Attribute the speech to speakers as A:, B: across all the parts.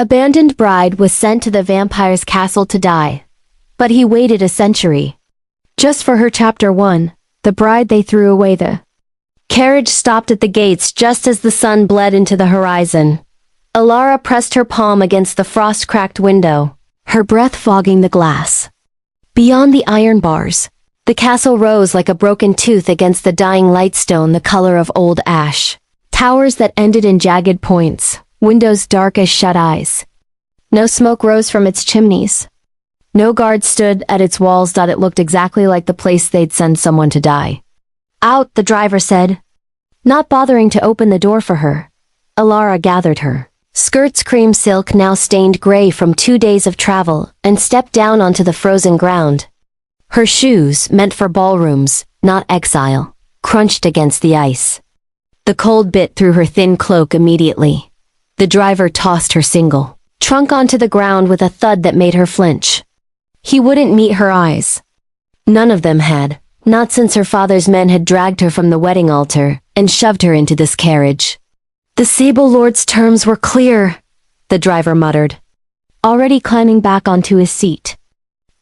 A: Abandoned bride was sent to the vampire's castle to die. But he waited a century. Just for her chapter 1, the bride they threw away. The carriage stopped at the gates just as the sun bled into the horizon. Alara pressed her palm against the frost-cracked window, her breath fogging the glass. Beyond the iron bars, the castle rose like a broken tooth against the dying lightstone the color of old ash. Towers that ended in jagged points, windows dark as shut eyes. No smoke rose from its chimneys. No guard stood at its walls. It looked exactly like the place they'd send someone to die. Out, the driver said. Not bothering to open the door for her, Alara gathered her skirts cream silk now stained gray from 2 days of travel and stepped down onto the frozen ground. Her shoes, meant for ballrooms, not exile, crunched against the ice. The cold bit through her thin cloak immediately. The driver tossed her single trunk onto the ground with a thud that made her flinch. He wouldn't meet her eyes. None of them had, not since her father's men had dragged her from the wedding altar and shoved her into this carriage. The Sable Lord's terms were clear, the driver muttered, already climbing back onto his seat.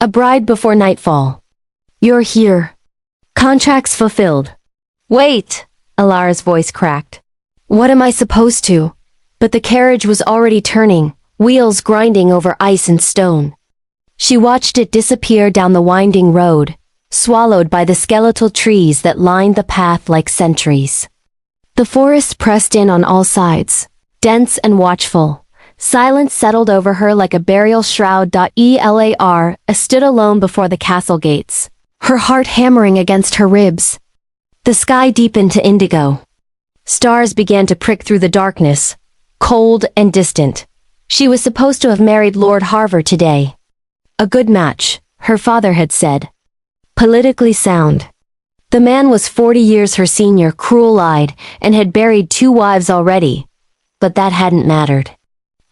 A: A bride before nightfall. You're here. Contracts fulfilled. Wait, Alara's voice cracked. What am I supposed to? But the carriage was already turning, wheels grinding over ice and stone. She watched it disappear down the winding road, swallowed by the skeletal trees that lined the path like sentries. The forest pressed in on all sides, dense and watchful. Silence settled over her like a burial shroud. Elara stood alone before the castle gates, her heart hammering against her ribs. The sky deepened to indigo. Stars began to prick through the darkness, cold and distant. She was supposed to have married Lord Harver today. A good match, her father had said. Politically sound. The man was 40 years her senior, cruel-eyed, and had buried 2 wives already. But that hadn't mattered.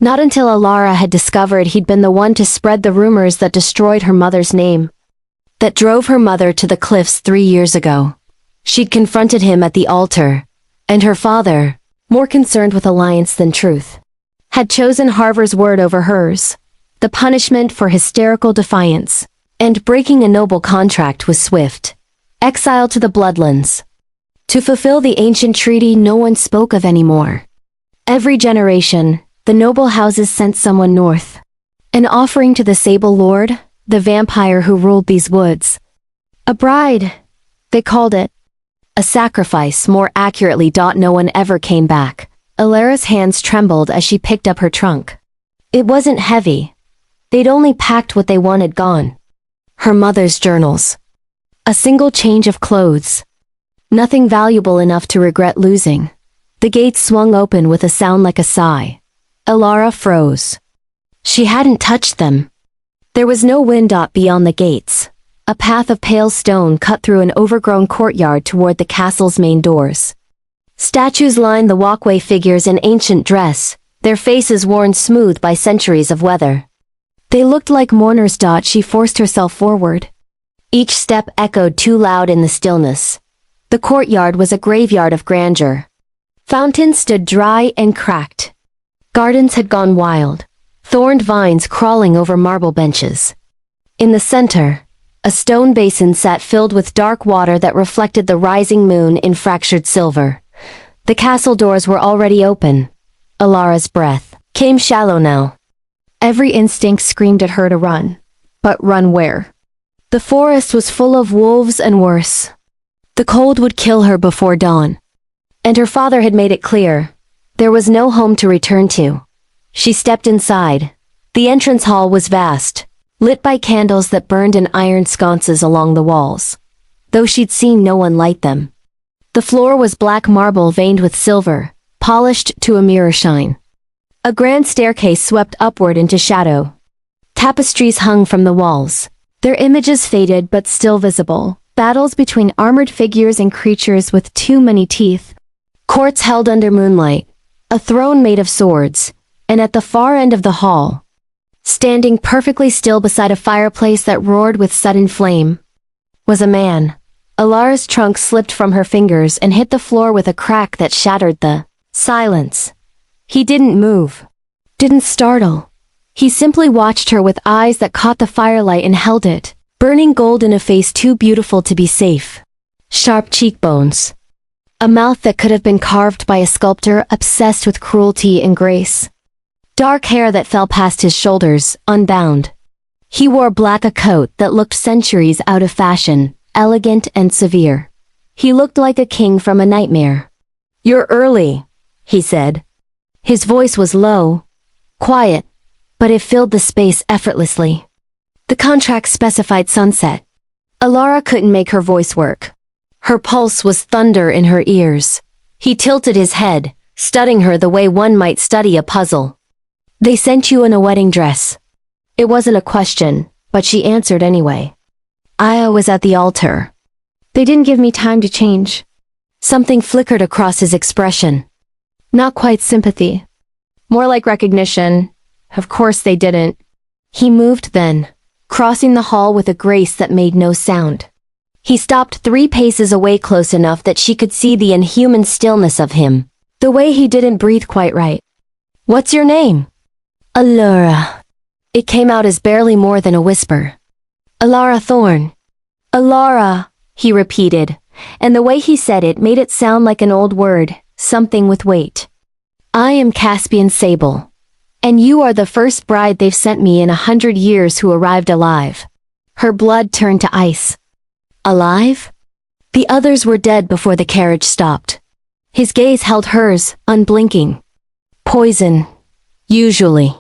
A: Not until Alara had discovered he'd been the one to spread the rumors that destroyed her mother's name. That drove her mother to the cliffs 3 years ago. She'd confronted him at the altar, and her father, more concerned with alliance than truth, had chosen Harver's word over hers. The punishment for hysterical defiance and breaking a noble contract was swift. Exile to the Bloodlands. To fulfill the ancient treaty no one spoke of anymore. Every generation, the noble houses sent someone north. An offering to the Sable Lord, the vampire who ruled these woods. A bride, they called it. A sacrifice, more accurately. No one ever came back. Alara's hands trembled as she picked up her trunk. It wasn't heavy. They'd only packed what they wanted gone. Her mother's journals. A single change of clothes. Nothing valuable enough to regret losing. The gates swung open with a sound like a sigh. Alara froze. She hadn't touched them. There was no wind beyond the gates. A path of pale stone cut through an overgrown courtyard toward the castle's main doors. Statues lined the walkway, figures in ancient dress, their faces worn smooth by centuries of weather. They looked like mourners. She forced herself forward. Each step echoed too loud in the stillness. The courtyard was a graveyard of grandeur. Fountains stood dry and cracked. Gardens had gone wild, thorned vines crawling over marble benches. In the center, a stone basin sat filled with dark water that reflected the rising moon in fractured silver. The castle doors were already open. Alara's breath came shallow now. Every instinct screamed at her to run. But run where? The forest was full of wolves and worse. The cold would kill her before dawn. And her father had made it clear. There was no home to return to. She stepped inside. The entrance hall was vast, lit by candles that burned in iron sconces along the walls, though she'd seen no one light them. The floor was black marble veined with silver, polished to a mirror shine. A grand staircase swept upward into shadow. Tapestries hung from the walls, their images faded but still visible. Battles between armored figures and creatures with too many teeth. Courts held under moonlight. A throne made of swords. And at the far end of the hall, standing perfectly still beside a fireplace that roared with sudden flame, was a man. Alara's trunk slipped from her fingers and hit the floor with a crack that shattered the silence. He didn't move. didn't startle. He simply watched her with eyes that caught the firelight and held it, burning gold in a face too beautiful to be safe. Sharp cheekbones. A mouth that could have been carved by a sculptor obsessed with cruelty and grace. Dark hair that fell past his shoulders, unbound. He wore a coat that looked centuries out of fashion, elegant and severe. He looked like a king from a nightmare. "You're early," he said. His voice was low, quiet, but it filled the space effortlessly. The contract specified sunset. Alara couldn't make her voice work. Her pulse was thunder in her ears. He tilted his head, studying her the way one might study a puzzle. "They sent you in a wedding dress." It wasn't a question, but she answered anyway. "I was at the altar. They didn't give me time to change." Something flickered across his expression. Not quite sympathy. More like recognition. Of course they didn't. He moved then, crossing the hall with a grace that made no sound. He stopped 3 paces away close enough that she could see the inhuman stillness of him, the way he didn't breathe quite right. "What's your name?" "Alara." It came out as barely more than a whisper. "Alara Thorn." "Alara," he repeated, and the way he said it made it sound like an old word, something with weight. "I am Caspian Sable, and you are the first bride they've sent me in 100 years who arrived alive." Her blood turned to ice. Alive? The others were dead before the carriage stopped. His gaze held hers, unblinking. "Poison. Usually.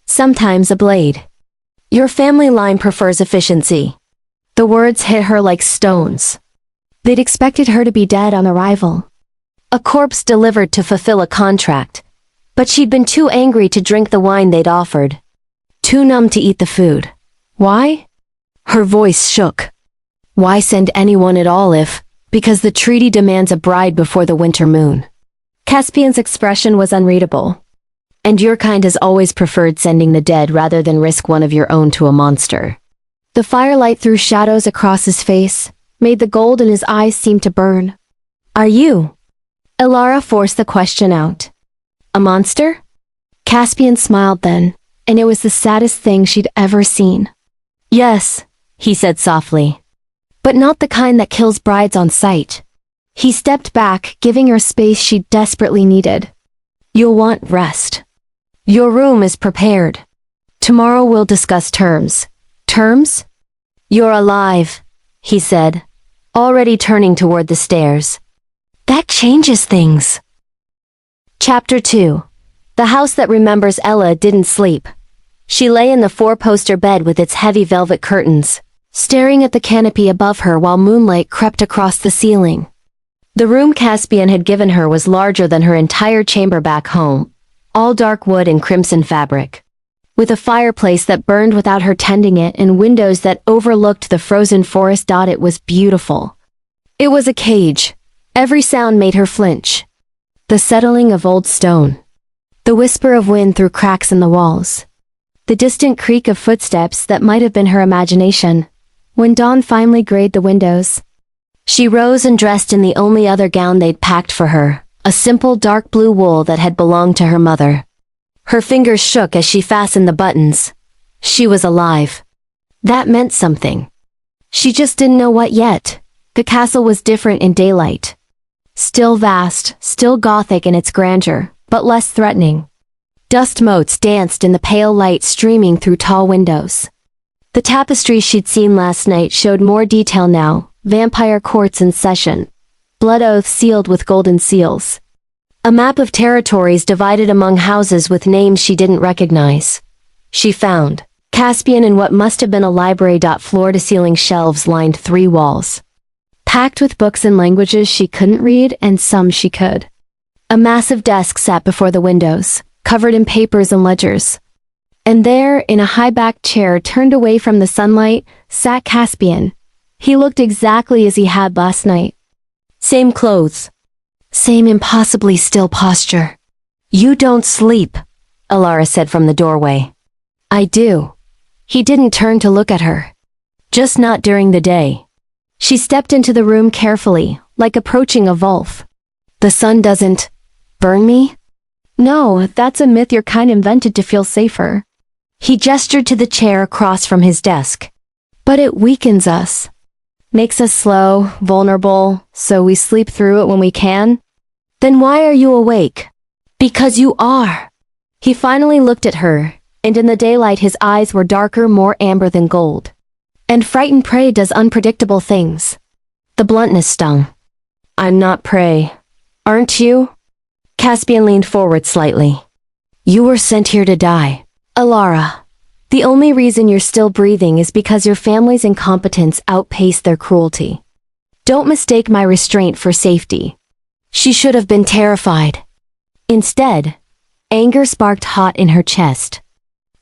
A: Sometimes a blade. Your family line prefers efficiency." The words hit her like stones. They'd expected her to be dead on arrival. A corpse delivered to fulfill a contract. But she'd been too angry to drink the wine they'd offered. Too numb to eat the food. Why? Her voice shook. Why send anyone at all if, because the treaty demands a bride before the winter moon? Caspian's expression was unreadable. "And your kind has always preferred sending the dead rather than risk one of your own to a monster." The firelight threw shadows across his face, made the gold in his eyes seem to burn. "Are you?" Alara forced the question out. "A monster?" Caspian smiled then, and it was the saddest thing she'd ever seen. "Yes," he said softly. "But not the kind that kills brides on sight." He stepped back, giving her space she desperately needed. "You'll want rest. Your room is prepared. Tomorrow we'll discuss terms." "Terms?" "You're alive," he said, already turning toward the stairs. "That changes things." Chapter 2. The house that remembers Ella didn't sleep. She lay in the 4-poster bed with its heavy velvet curtains, staring at the canopy above her while moonlight crept across the ceiling. The room Caspian had given her was larger than her entire chamber back home, all dark wood and crimson fabric. With a fireplace that burned without her tending it and windows that overlooked the frozen forest. It was beautiful. It was a cage. Every sound made her flinch. The settling of old stone. The whisper of wind through cracks in the walls. The distant creak of footsteps that might have been her imagination. When dawn finally grayed the windows, she rose and dressed in the only other gown they'd packed for her, a simple dark blue wool that had belonged to her mother. Her fingers shook as she fastened the buttons. She was alive. That meant something. She just didn't know what yet. The castle was different in daylight. Still vast, still Gothic in its grandeur, but less threatening. Dust motes danced in the pale light streaming through tall windows. The tapestries she'd seen last night showed more detail now, vampire courts in session. Blood oaths sealed with golden seals. A map of territories divided among houses with names she didn't recognize. She found Caspian in what must have been a library. Floor-to-ceiling shelves lined 3 walls, packed with books in languages she couldn't read and some she could. A massive desk sat before the windows, covered in papers and ledgers. And there, in a high-backed chair turned away from the sunlight, sat Caspian. He looked exactly as he had last night. Same clothes. Same impossibly still posture. "You don't sleep," Alara said from the doorway. "I do." He didn't turn to look at her. "Just not during the day." She stepped into the room carefully, like approaching a wolf. "The sun doesn't burn me?" No, that's a myth your kind invented to feel safer. He gestured to the chair across from his desk. But it weakens us. Makes us slow, vulnerable, so we sleep through it when we can. Then why are you awake? Because you are. He finally looked at her, and in the daylight his eyes were darker, more amber than gold. And frightened prey does unpredictable things. The bluntness stung. I'm not prey. Aren't you? Caspian leaned forward slightly. You were sent here to die. Alara, the only reason you're still breathing is because your family's incompetence outpaced their cruelty. Don't mistake my restraint for safety. She should have been terrified. Instead, anger sparked hot in her chest.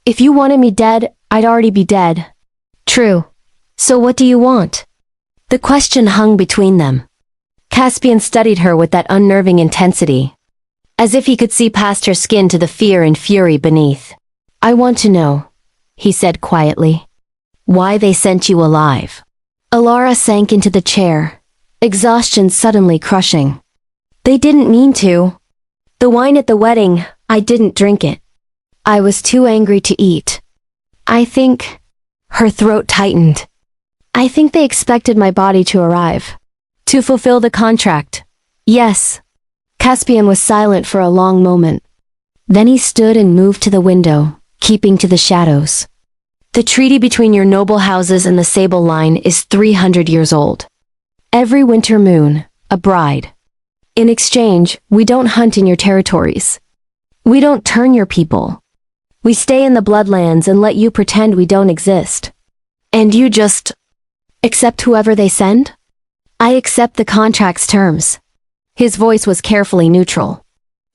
A: If you wanted me dead, I'd already be dead. True. So what do you want? The question hung between them. Caspian studied her with that unnerving intensity, as if he could see past her skin to the fear and fury beneath. I want to know, he said quietly, why they sent you alive. Alara sank into the chair, exhaustion suddenly crushing. They didn't mean to. The wine at the wedding, I didn't drink it. I was too angry to eat. I think... Her throat tightened. I think they expected my body to arrive. To fulfill the contract. Yes. Caspian was silent for a long moment. Then he stood and moved to the window, keeping to the shadows. The treaty between your noble houses and the Sable Line is 300 years old. Every winter moon, a bride. In exchange, we don't hunt in your territories. We don't turn your people. We stay in the Bloodlands and let you pretend we don't exist. And you just... accept whoever they send? I accept the contract's terms. His voice was carefully neutral.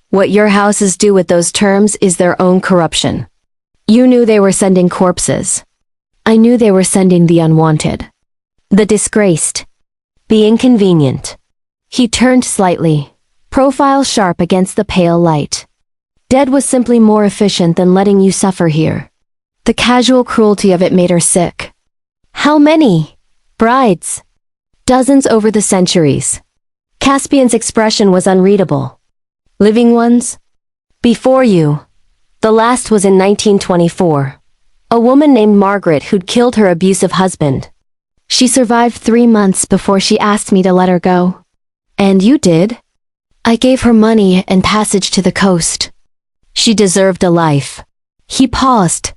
A: What your houses do with those terms is their own corruption. You knew they were sending corpses. I knew they were sending the unwanted. The disgraced. The inconvenient. He turned slightly, profile sharp against the pale light. Dead was simply more efficient than letting you suffer here. The casual cruelty of it made her sick. How many? Brides. Dozens over the centuries. Caspian's expression was unreadable. Living ones? Before you. The last was in 1924. A woman named Margaret who'd killed her abusive husband. She survived 3 months before she asked me to let her go. And you did? I gave her money and passage to the coast. She deserved a life. He paused.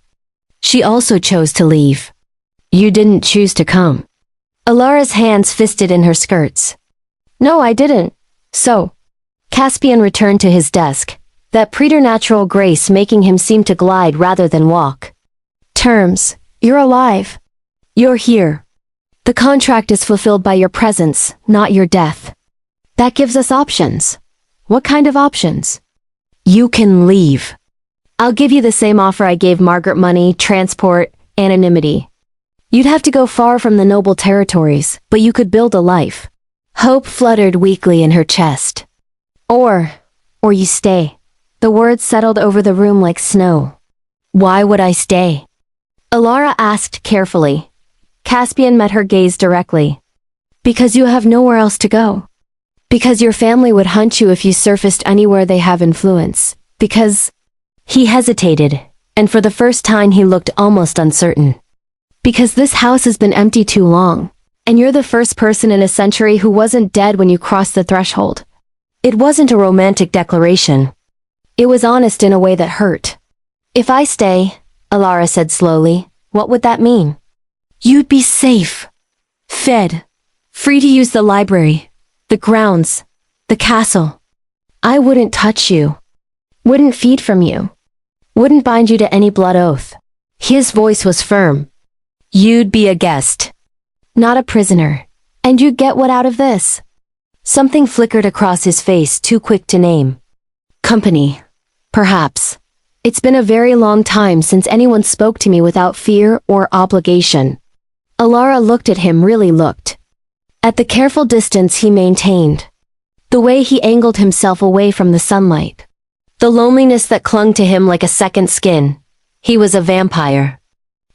A: She also chose to leave. You didn't choose to come. Alara's hands fisted in her skirts. No, I didn't. So. Caspian returned to his desk, that preternatural grace making him seem to glide rather than walk. Terms. You're alive. You're here. The contract is fulfilled by your presence, not your death. That gives us options. What kind of options? You can leave. I'll give you the same offer I gave Margaret: money, transport, anonymity. You'd have to go far from the noble territories, but you could build a life. Hope fluttered weakly in her chest. Or you stay. The words settled over the room like snow. Why would I stay? Alara asked carefully. Caspian met her gaze directly. Because you have nowhere else to go. Because your family would hunt you if you surfaced anywhere they have influence. Because... He hesitated, and for the first time he looked almost uncertain. Because this house has been empty too long, and you're the first person in a century who wasn't dead when you crossed the threshold. It wasn't a romantic declaration. It was honest in a way that hurt. If I stay, Alara said slowly, what would that mean? You'd be safe. Fed. Free to use the library, the grounds, the castle. I wouldn't touch you. Wouldn't feed from you. Wouldn't bind you to any blood oath. His voice was firm. You'd be a guest. Not a prisoner. And you'd get what out of this? Something flickered across his face, too quick to name. Company. Perhaps. It's been a very long time since anyone spoke to me without fear or obligation. Alara looked at him, really looked. At the careful distance he maintained. The way he angled himself away from the sunlight. The loneliness that clung to him like a second skin. He was a vampire.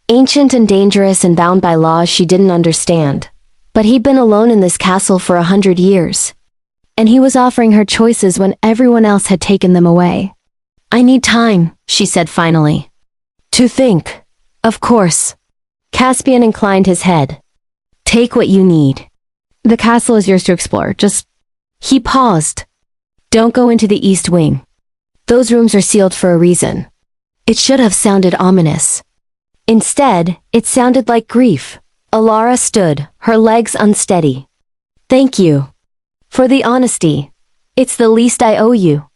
A: Ancient and dangerous and bound by laws she didn't understand. But he'd been alone in this castle for 100 years. And he was offering her choices when everyone else had taken them away. I need time, she said finally. To think. Of course. Caspian inclined his head. Take what you need. The castle is yours to explore, just... He paused. Don't go into the east wing. Those rooms are sealed for a reason. It should have sounded ominous. Instead, it sounded like grief. Alara stood, her legs unsteady. Thank you. For the honesty. It's the least I owe you.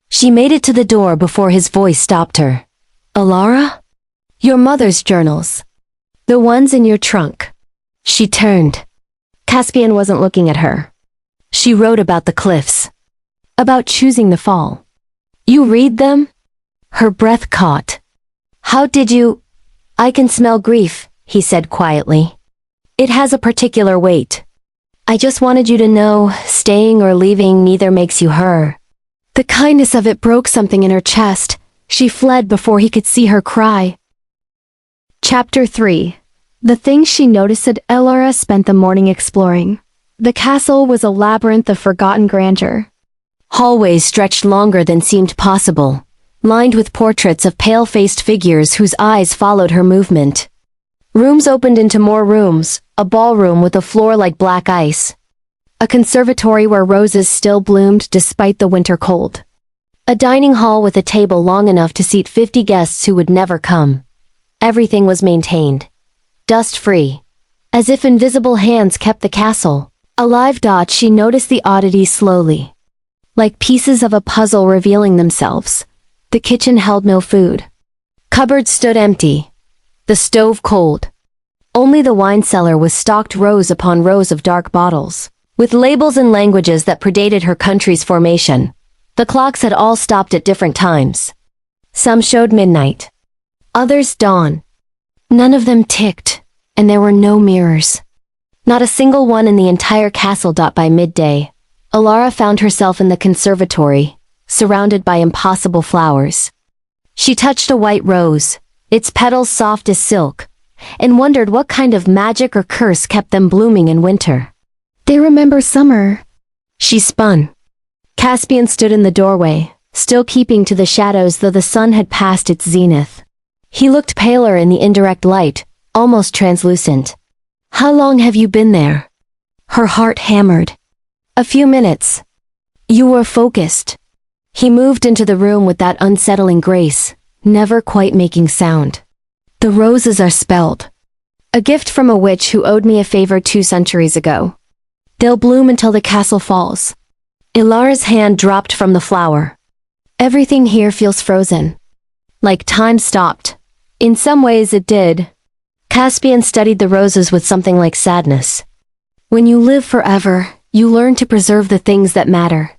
A: She made it to the door before his voice stopped her. Alara? Your mother's journals. The ones in your trunk. She turned. Caspian wasn't looking at her. She wrote about the cliffs. About choosing the fall. You read them? Her breath caught. How did you... I can smell grief, he said quietly. It has a particular weight. I just wanted you to know, staying or leaving neither makes you her. The kindness of it broke something in her chest. She fled before he could see her cry. Chapter 3. The things she noticed. Alara spent the morning exploring. The castle was a labyrinth of forgotten grandeur. Hallways stretched longer than seemed possible, lined with portraits of pale-faced figures whose eyes followed her movement. Rooms opened into more rooms, a ballroom with a floor like black ice. A conservatory where roses still bloomed despite the winter cold. A dining hall with a table long enough to seat 50 guests who would never come. Everything was maintained. Dust-free. As if invisible hands kept the castle. Alive. She noticed the oddities slowly. Like pieces of a puzzle revealing themselves. The kitchen held no food. Cupboards stood empty. The stove cold. Only the wine cellar was stocked rows upon rows of dark bottles, with labels in languages that predated her country's formation. The clocks had all stopped at different times. Some showed midnight. Others dawn. None of them ticked, and there were no mirrors. Not a single one in the entire castle. By midday, Alara found herself in the conservatory, surrounded by impossible flowers. She touched a white rose, its petals soft as silk, and wondered what kind of magic or curse kept them blooming in winter. They remember summer. She spun. Caspian stood in the doorway, still keeping to the shadows though the sun had passed its zenith. He looked paler in the indirect light, almost translucent. How long have you been there? Her heart hammered. A few minutes. You were focused. He moved into the room with that unsettling grace, never quite making sound. The roses are spelled. A gift from a witch who owed me a favor 2 centuries ago. They'll bloom until the castle falls. Ilara's hand dropped from the flower. Everything here feels frozen. Like time stopped. In some ways it did. Caspian studied the roses with something like sadness. When you live forever, you learn to preserve the things that matter.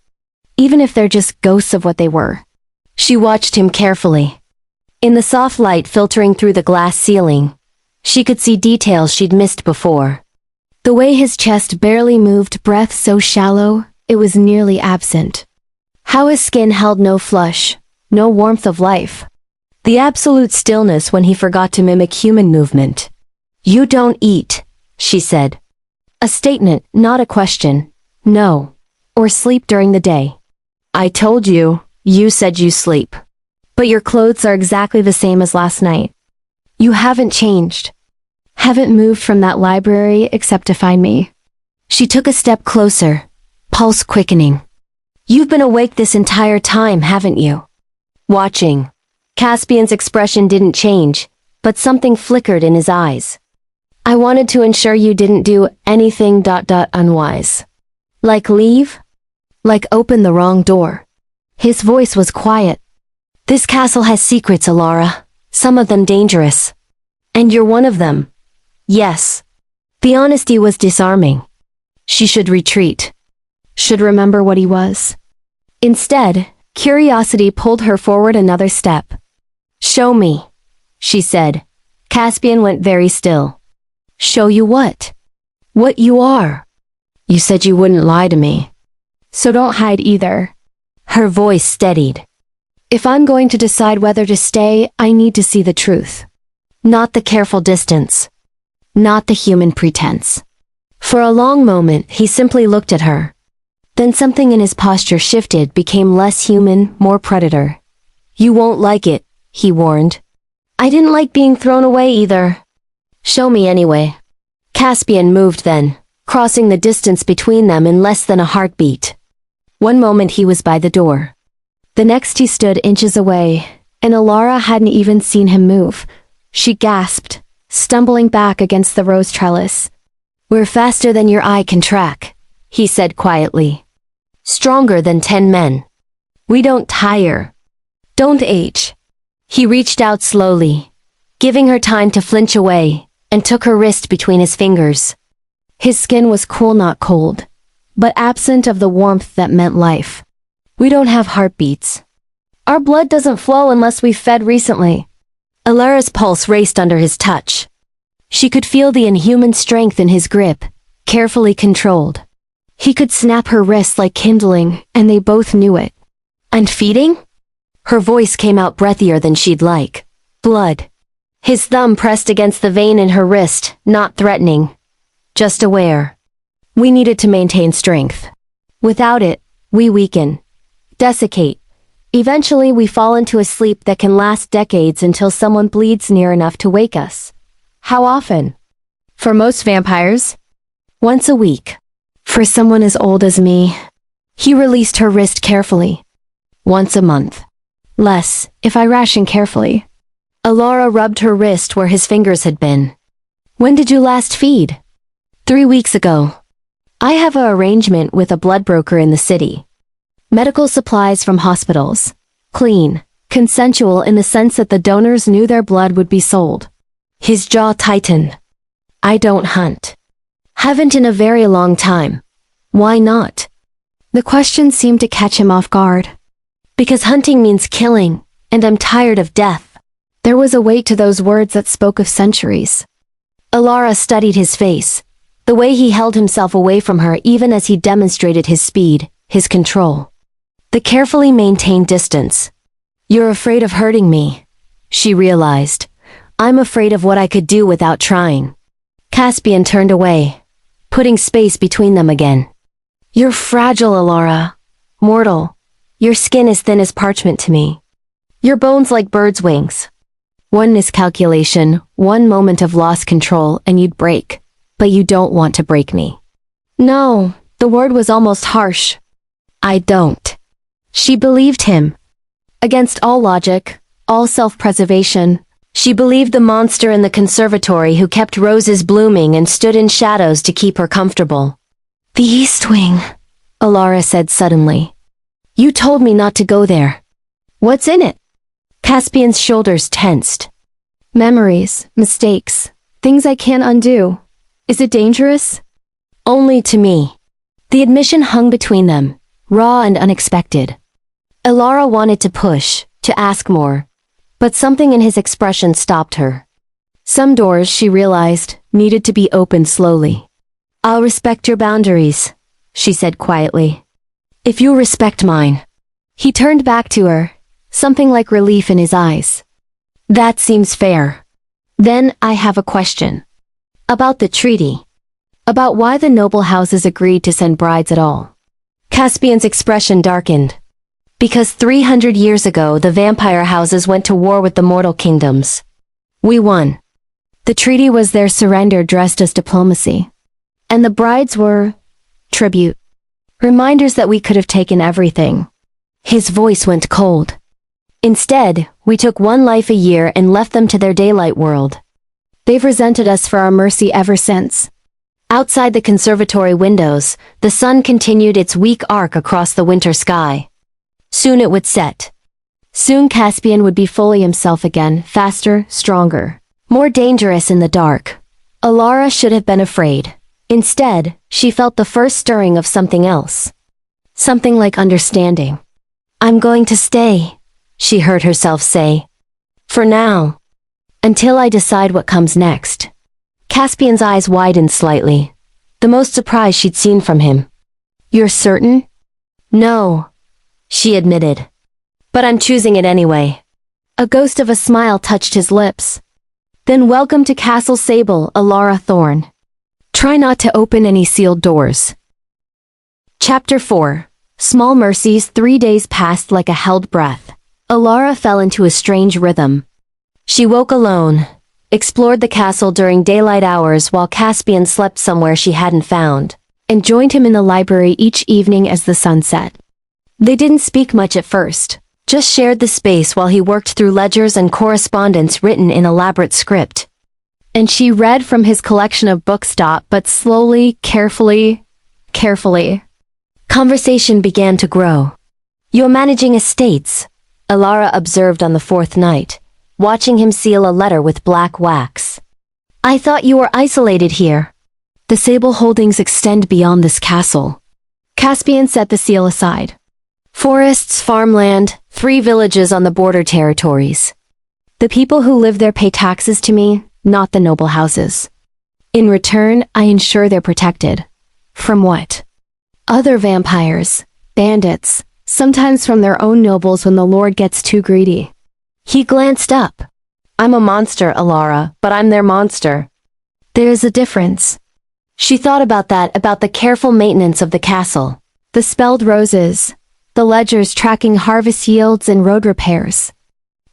A: Even if they're just ghosts of what they were. She watched him carefully. In the soft light filtering through the glass ceiling, she could see details she'd missed before. The way his chest barely moved, breath so shallow, it was nearly absent. How his skin held no flush, no warmth of life. The absolute stillness when he forgot to mimic human movement. You don't eat, she said. A statement, not a question. No. Or sleep during the day. I told you, you said you sleep. But your clothes are exactly the same as last night. You haven't changed. Haven't moved from that library except to find me. She took a step closer, pulse quickening. You've been awake this entire time, haven't you? Watching. Caspian's expression didn't change, but something flickered in his eyes. I wanted to ensure you didn't do anything unwise. Like leave? Like open the wrong door. His voice was quiet. This castle has secrets, Alara. Some of them dangerous. And you're one of them. Yes. The honesty was disarming. She should retreat. Should remember what he was. Instead, curiosity pulled her forward another step. Show me, she said. Caspian went very still. Show you what? What you are. You said you wouldn't lie to me. So don't hide either. Her voice steadied. If I'm going to decide whether to stay, I need to see the truth. Not the careful distance. Not the human pretense. For a long moment, he simply looked at her. Then something in his posture shifted, became less human, more predator. You won't like it, he warned. I didn't like being thrown away either. Show me anyway. Caspian moved then, crossing the distance between them in less than a heartbeat. One moment he was by the door. The next he stood inches away, and Alara hadn't even seen him move. She gasped, stumbling back against the rose trellis. We're faster than your eye can track, he said quietly. Stronger than 10 men. We don't tire. Don't age. He reached out slowly, giving her time to flinch away, and took her wrist between his fingers. His skin was cool, not cold, but absent of the warmth that meant life. We don't have heartbeats. Our blood doesn't flow unless we've fed recently. Alara's pulse raced under his touch. She could feel the inhuman strength in his grip, carefully controlled. He could snap her wrists like kindling, and they both knew it. And feeding? Her voice came out breathier than she'd like. Blood. His thumb pressed against the vein in her wrist, not threatening, just aware. We needed to maintain strength. Without it, we weaken, desiccate. Eventually we fall into a sleep that can last decades until someone bleeds near enough to wake us. How often? For most vampires? Once a week. For someone as old as me. He released her wrist carefully. Once a month. Less, if I ration carefully. Alara rubbed her wrist where his fingers had been. When did you last feed? 3 weeks ago. I have an arrangement with a blood broker in the city. Medical supplies from hospitals. Clean, consensual in the sense that the donors knew their blood would be sold. His jaw tightened. I don't hunt. Haven't in a very long time. Why not? The question seemed to catch him off guard. Because hunting means killing, and I'm tired of death. There was a weight to those words that spoke of centuries. Alara studied his face, the way he held himself away from her even as he demonstrated his speed, his control. The carefully maintained distance. You're afraid of hurting me, she realized. I'm afraid of what I could do without trying. Caspian turned away, putting space between them again. You're fragile, Alara. Mortal. Your skin is thin as parchment to me. Your bones like birds' wings. One miscalculation, one moment of lost control, and you'd break. But you don't want to break me. No, the word was almost harsh. I don't. She believed him. Against all logic, all self-preservation, she believed the monster in the conservatory who kept roses blooming and stood in shadows to keep her comfortable. The East Wing, Alara said suddenly. You told me not to go there. What's in it? Caspian's shoulders tensed. Memories, mistakes, things I can't undo. Is it dangerous? Only to me. The admission hung between them, raw and unexpected. Alara wanted to push, to ask more, but something in his expression stopped her. Some doors, she realized, needed to be opened slowly. I'll respect your boundaries, she said quietly. If you respect mine. He turned back to her, something like relief in his eyes. That seems fair. Then I have a question. About the treaty. About why the noble houses agreed to send brides at all. Caspian's expression darkened. Because 300 years ago the vampire houses went to war with the mortal kingdoms. We won. The treaty was their surrender dressed as diplomacy. And the brides were tribute. Reminders that we could have taken everything. His voice went cold. Instead, we took one life a year and left them to their daylight world. They've resented us for our mercy ever since. Outside the conservatory windows, the sun continued its weak arc across the winter sky. Soon it would set. Soon Caspian would be fully himself again, faster, stronger, more dangerous in the dark. Alara should have been afraid. Instead, she felt the first stirring of something else. Something like understanding. I'm going to stay, she heard herself say. For now. Until I decide what comes next. Caspian's eyes widened slightly. The most surprise she'd seen from him. You're certain? No, she admitted. But I'm choosing it anyway. A ghost of a smile touched his lips. Then welcome to Castle Sable, Alara Thorn. Try not to open any sealed doors. Chapter 4. Small mercies. 3 days passed like a held breath. Alara fell into a strange rhythm. She woke alone, explored the castle during daylight hours while Caspian slept somewhere she hadn't found, and joined him in the library each evening as the sun set. They didn't speak much at first, just shared the space while he worked through ledgers and correspondence written in elaborate script. And she read from his collection of books. But slowly, carefully. Conversation began to grow. "You're managing estates," Alara observed on the fourth night, watching him seal a letter with black wax. "I thought you were isolated here." "The sable holdings extend beyond this castle." Caspian set the seal aside. "Forests, farmland, 3 villages on the border territories. The people who live there pay taxes to me, not the noble houses. In return, I ensure they're protected." "From what?" "Other vampires, bandits, sometimes from their own nobles when the lord gets too greedy." He glanced up. "I'm a monster, Alara, but I'm their monster." "There's a difference." She thought about that, about the careful maintenance of the castle. The spelled roses, the ledgers tracking harvest yields and road repairs.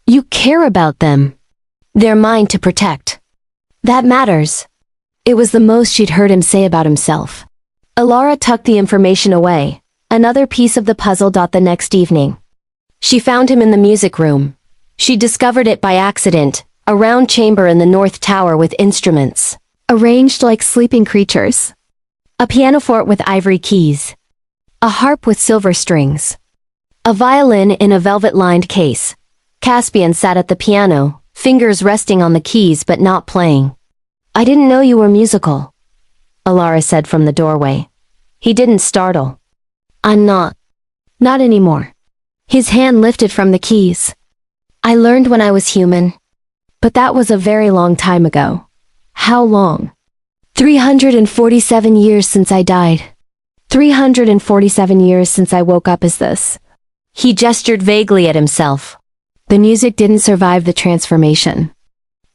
A: "You care about them. They're mine to protect. That matters." It was the most she'd heard him say about himself. Alara tucked the information away, another piece of the puzzle. The next evening, she found him in the music room. She discovered it by accident, a round chamber in the north tower with instruments, arranged like sleeping creatures. A pianoforte with ivory keys. A harp with silver strings. A violin in a velvet-lined case. Caspian sat at the piano, fingers resting on the keys but not playing. "I didn't know you were musical," Alara said from the doorway. He didn't startle. "I'm not. Not anymore." His hand lifted from the keys. "I learned when I was human. But that was a very long time ago." "How long?" 347 years since I died. 347 years since I woke up as this." He gestured vaguely at himself. "The music didn't survive the transformation.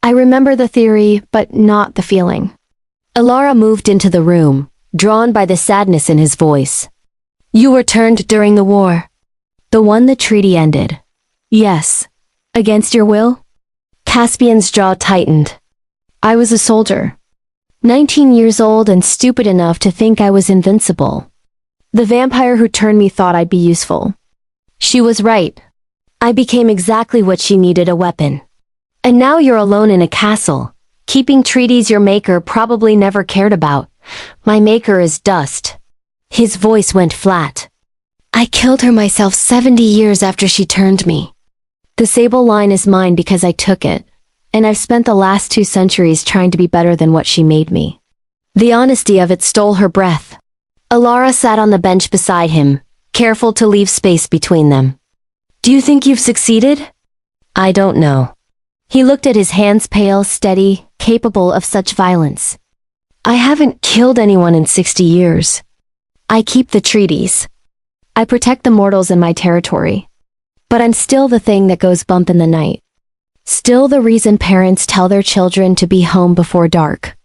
A: I remember the theory, but not the feeling." Alara moved into the room, drawn by the sadness in his voice. "You were turned during the war. The one the treaty ended." "Yes. Against your will?" Caspian's jaw tightened. "I was a soldier. 19 years old and stupid enough to think I was invincible. The vampire who turned me thought I'd be useful. She was right. I became exactly what she needed, a weapon. And now you're alone in a castle, keeping treaties your maker probably never cared about. My maker is dust." His voice went flat. "I killed her myself 70 years after she turned me. The sable line is mine because I took it, and I've spent the last 2 centuries trying to be better than what she made me." The honesty of it stole her breath. Alara sat on the bench beside him, careful to leave space between them. "Do you think you've succeeded?" "I don't know." He looked at his hands, pale, steady, capable of such violence. "I haven't killed anyone in 60 years. I keep the treaties. I protect the mortals in my territory. But I'm still the thing that goes bump in the night. Still the reason parents tell their children to be home before dark."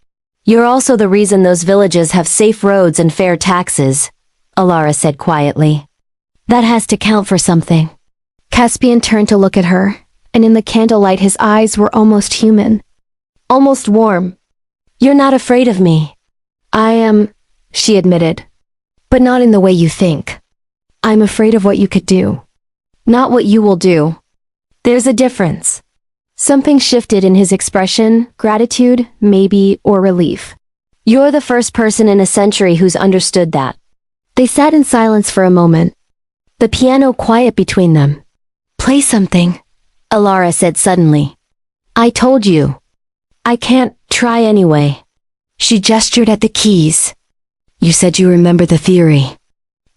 A: "You're also the reason those villages have safe roads and fair taxes," Alara said quietly. "That has to count for something." Caspian turned to look at her, and in the candlelight his eyes were almost human. Almost warm. "You're not afraid of me." "I am," she admitted. "But not in the way you think. I'm afraid of what you could do. Not what you will do." "There's a difference." Something shifted in his expression, gratitude, maybe, or relief. "You're the first person in a century who's understood that." They sat in silence for a moment. The piano quiet between them. "Play something," Alara said suddenly. "I told you. I can't try anyway." She gestured at the keys. "You said you remember the theory."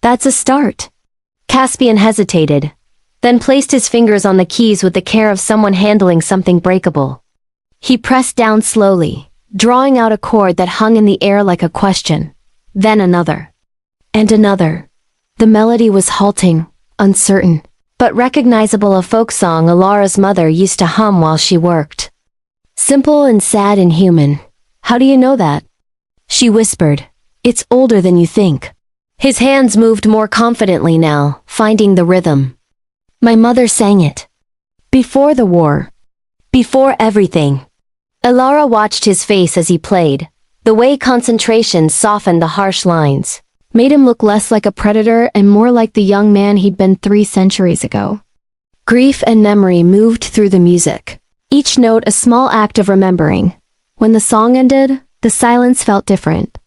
A: "That's a start." Caspian hesitated, then placed his fingers on the keys with the care of someone handling something breakable. He pressed down slowly, drawing out a chord that hung in the air like a question. Then another. And another. The melody was halting, uncertain, but recognizable, a folk song Alara's mother used to hum while she worked. "Simple and sad and human. How do you know that?" She whispered. "It's older than you think." His hands moved more confidently now, finding the rhythm. "My mother sang it. Before the war. Before everything. Elara watched his face as he played. The way concentration softened the harsh lines, made him look less like a predator and more like the young man he'd been 3 centuries ago. Grief and memory moved through the music, each note a small act of remembering. When the song ended, the silence felt different.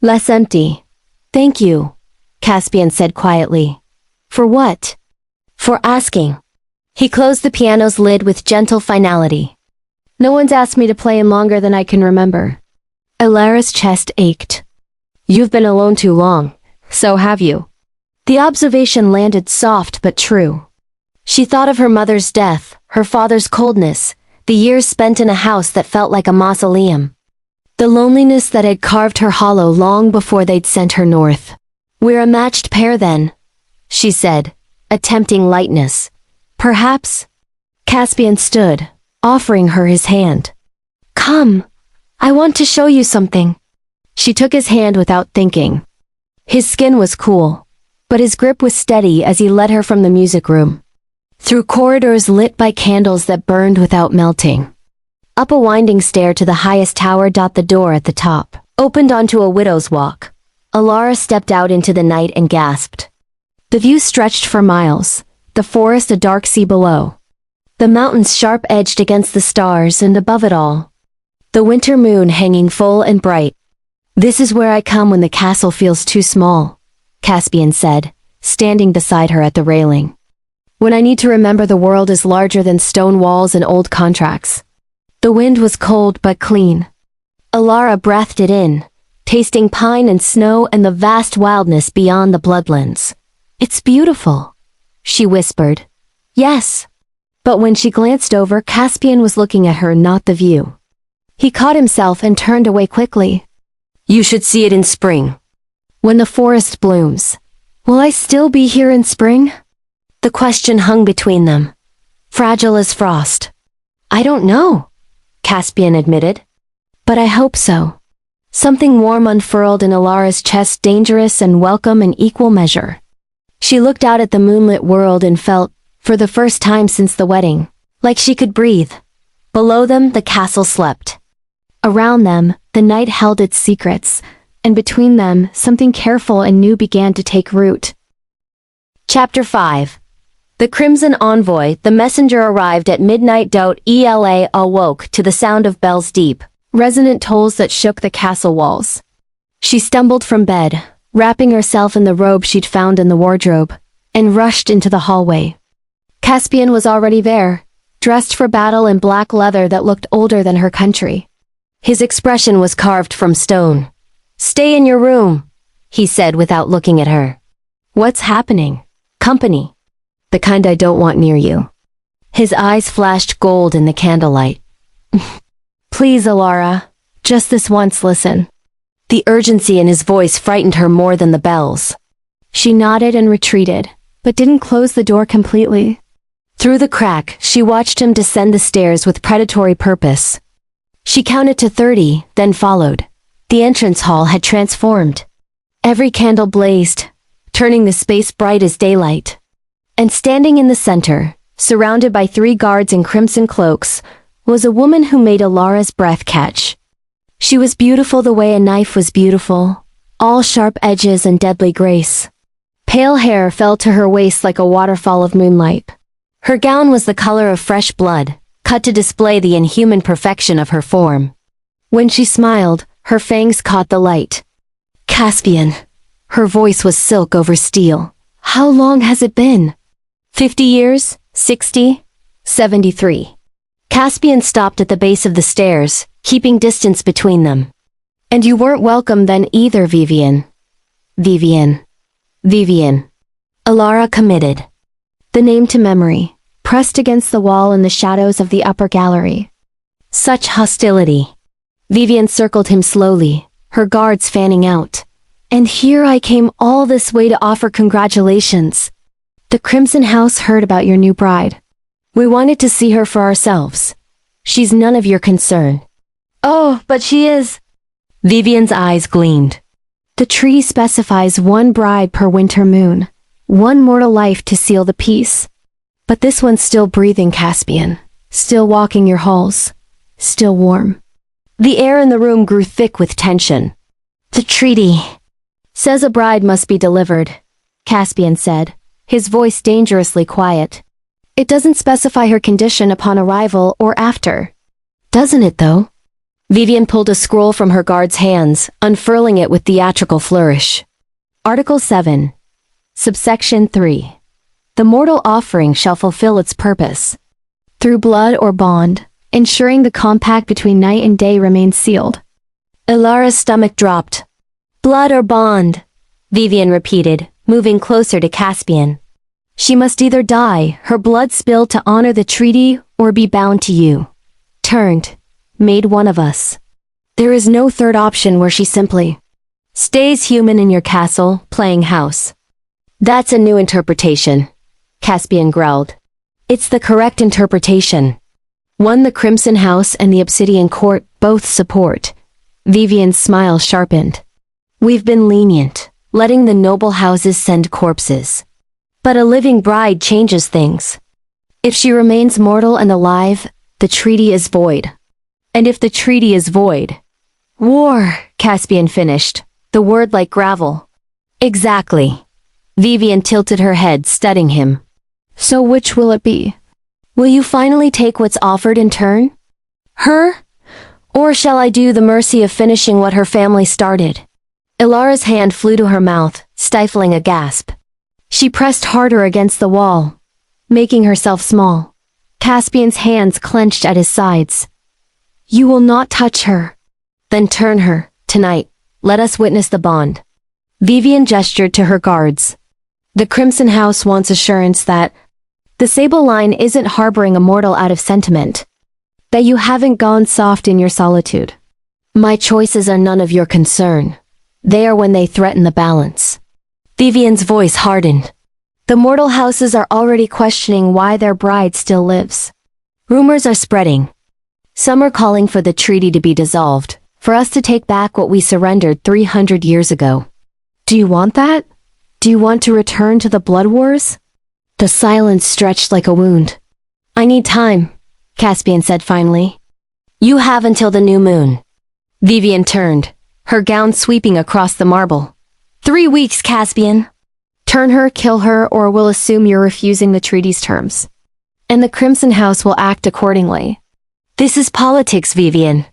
A: Less empty. Thank you, Caspian said quietly. For what? For asking. He closed the piano's lid with gentle finality. No one's asked me to play in longer than I can remember. Elara's chest ached. You've been alone too long, so have you. The observation landed soft but true. She thought of her mother's death, her father's coldness, the years spent in a house that felt like a mausoleum. The loneliness that had carved her hollow long before they'd sent her north. We're a matched pair then, she said, attempting lightness. Perhaps. Caspian stood, offering her his hand. Come, I want to show you something. She took his hand without thinking. His skin was cool, but his grip was steady as he led her from the music room. Through corridors lit by candles that burned without melting. Up a winding stair to the highest tower. The door at the top opened onto a widow's walk. Elara stepped out into the night and gasped. The view stretched for miles, the forest a dark sea below. The mountains sharp-edged against the stars, and above it all, the winter moon hanging full and bright. This is where I come when the castle feels too small, Caspian said, standing beside her at the railing. When I need to remember the world is larger than stone walls and old contracts. The wind was cold but clean. Elara breathed it in, tasting pine and snow and the vast wildness beyond the bloodlands. It's beautiful, she whispered. Yes. But when she glanced over, Caspian was looking at her, not the view. He caught himself and turned away quickly. You should see it in spring. When the forest blooms. Will I still be here in spring? The question hung between them, fragile as frost. I don't know, Caspian admitted. But I hope so. Something warm unfurled in Elara's chest, dangerous and welcome in equal measure. She looked out at the moonlit world and felt, for the first time since the wedding, like she could breathe. Below them, the castle slept. Around them, the night held its secrets, and between them, something careful and new began to take root. Chapter 5. The Crimson Envoy. The messenger arrived at midnight. Ela awoke to the sound of bells, deep, resonant tolls that shook the castle walls. She stumbled from bed, wrapping herself in the robe she'd found in the wardrobe, and rushed into the hallway. Caspian was already there, dressed for battle in black leather that looked older than her country. His expression was carved from stone. Stay in your room, he said without looking at her. What's happening? Company. The kind I don't want near you. His eyes flashed gold in the candlelight. Please, Elara, just this once, listen. The urgency in his voice frightened her more than the bells. She nodded and retreated, but didn't close the door completely. Through the crack, she watched him descend the stairs with predatory purpose. She counted to 30, then followed. The entrance hall had transformed. Every candle blazed, turning the space bright as daylight. And standing in the center, surrounded by 3 guards in crimson cloaks, was a woman who made Elara's breath catch. She was beautiful the way a knife was beautiful, all sharp edges and deadly grace. Pale hair fell to her waist like a waterfall of moonlight. Her gown was the color of fresh blood, cut to display the inhuman perfection of her form. When she smiled, her fangs caught the light. Caspian. Her voice was silk over steel. How long has it been? 50 years? 60? 73. Caspian stopped at the base of the stairs, keeping distance between them. And you weren't welcome then either, Vivian. Vivian. Elara committed. The name to memory, pressed against the wall in the shadows of the upper gallery. Such hostility. Vivian circled him slowly, her guards fanning out. And here I came all this way to offer congratulations. The Crimson House heard about your new bride. We wanted to see her for ourselves. She's none of your concern. Oh, but she is. Vivian's eyes gleamed. The tree specifies 1 bride per winter moon, 1 mortal life to seal the peace. But this one's still breathing, Caspian. Still walking your halls. Still warm. The air in the room grew thick with tension. The treaty. Says a bride must be delivered, Caspian said, his voice dangerously quiet. It doesn't specify her condition upon arrival or after. Doesn't it, though? Vivian pulled a scroll from her guard's hands, unfurling it with theatrical flourish. Article 7. Subsection 3. The mortal offering shall fulfill its purpose. Through blood or bond, ensuring the compact between night and day remains sealed. Ilara's stomach dropped. Blood or bond, Vivian repeated, moving closer to Caspian. She must either die, her blood spilled to honor the treaty, or be bound to you. Turned, made one of us. There is no third option where she simply stays human in your castle, playing house. That's a new interpretation, Caspian growled. It's the correct interpretation. One the Crimson House and the Obsidian Court both support. Vivian's smile sharpened. We've been lenient, letting the noble houses send corpses. But a living bride changes things. If she remains mortal and alive, the treaty is void. And if the treaty is void, war, Caspian finished, the word like gravel. Exactly. Vivian tilted her head, studying him. So which will it be? Will you finally take what's offered in turn? Her? Or shall I do the mercy of finishing what her family started? Ilara's hand flew to her mouth, stifling a gasp. She pressed harder against the wall, making herself small. Caspian's hands clenched at his sides. You will not touch her. Then turn her, tonight. Let us witness the bond. Vivian gestured to her guards. The Crimson House wants assurance that the Sable Line isn't harboring a mortal out of sentiment. That you haven't gone soft in your solitude. My choices are none of your concern. They are when they threaten the balance. Vivian's voice hardened. The mortal houses are already questioning why their bride still lives. Rumors are spreading. Some are calling for the treaty to be dissolved, for us to take back what we surrendered 300 years ago. Do you want that? Do you want to return to the blood wars? The silence stretched like a wound. I need time, Caspian said finally. You have until the new moon. Vivian turned, her gown sweeping across the marble. 3 weeks, Caspian. Turn her, kill her, or we'll assume you're refusing the treaty's terms. And the Crimson House will act accordingly. This is politics, Vivian.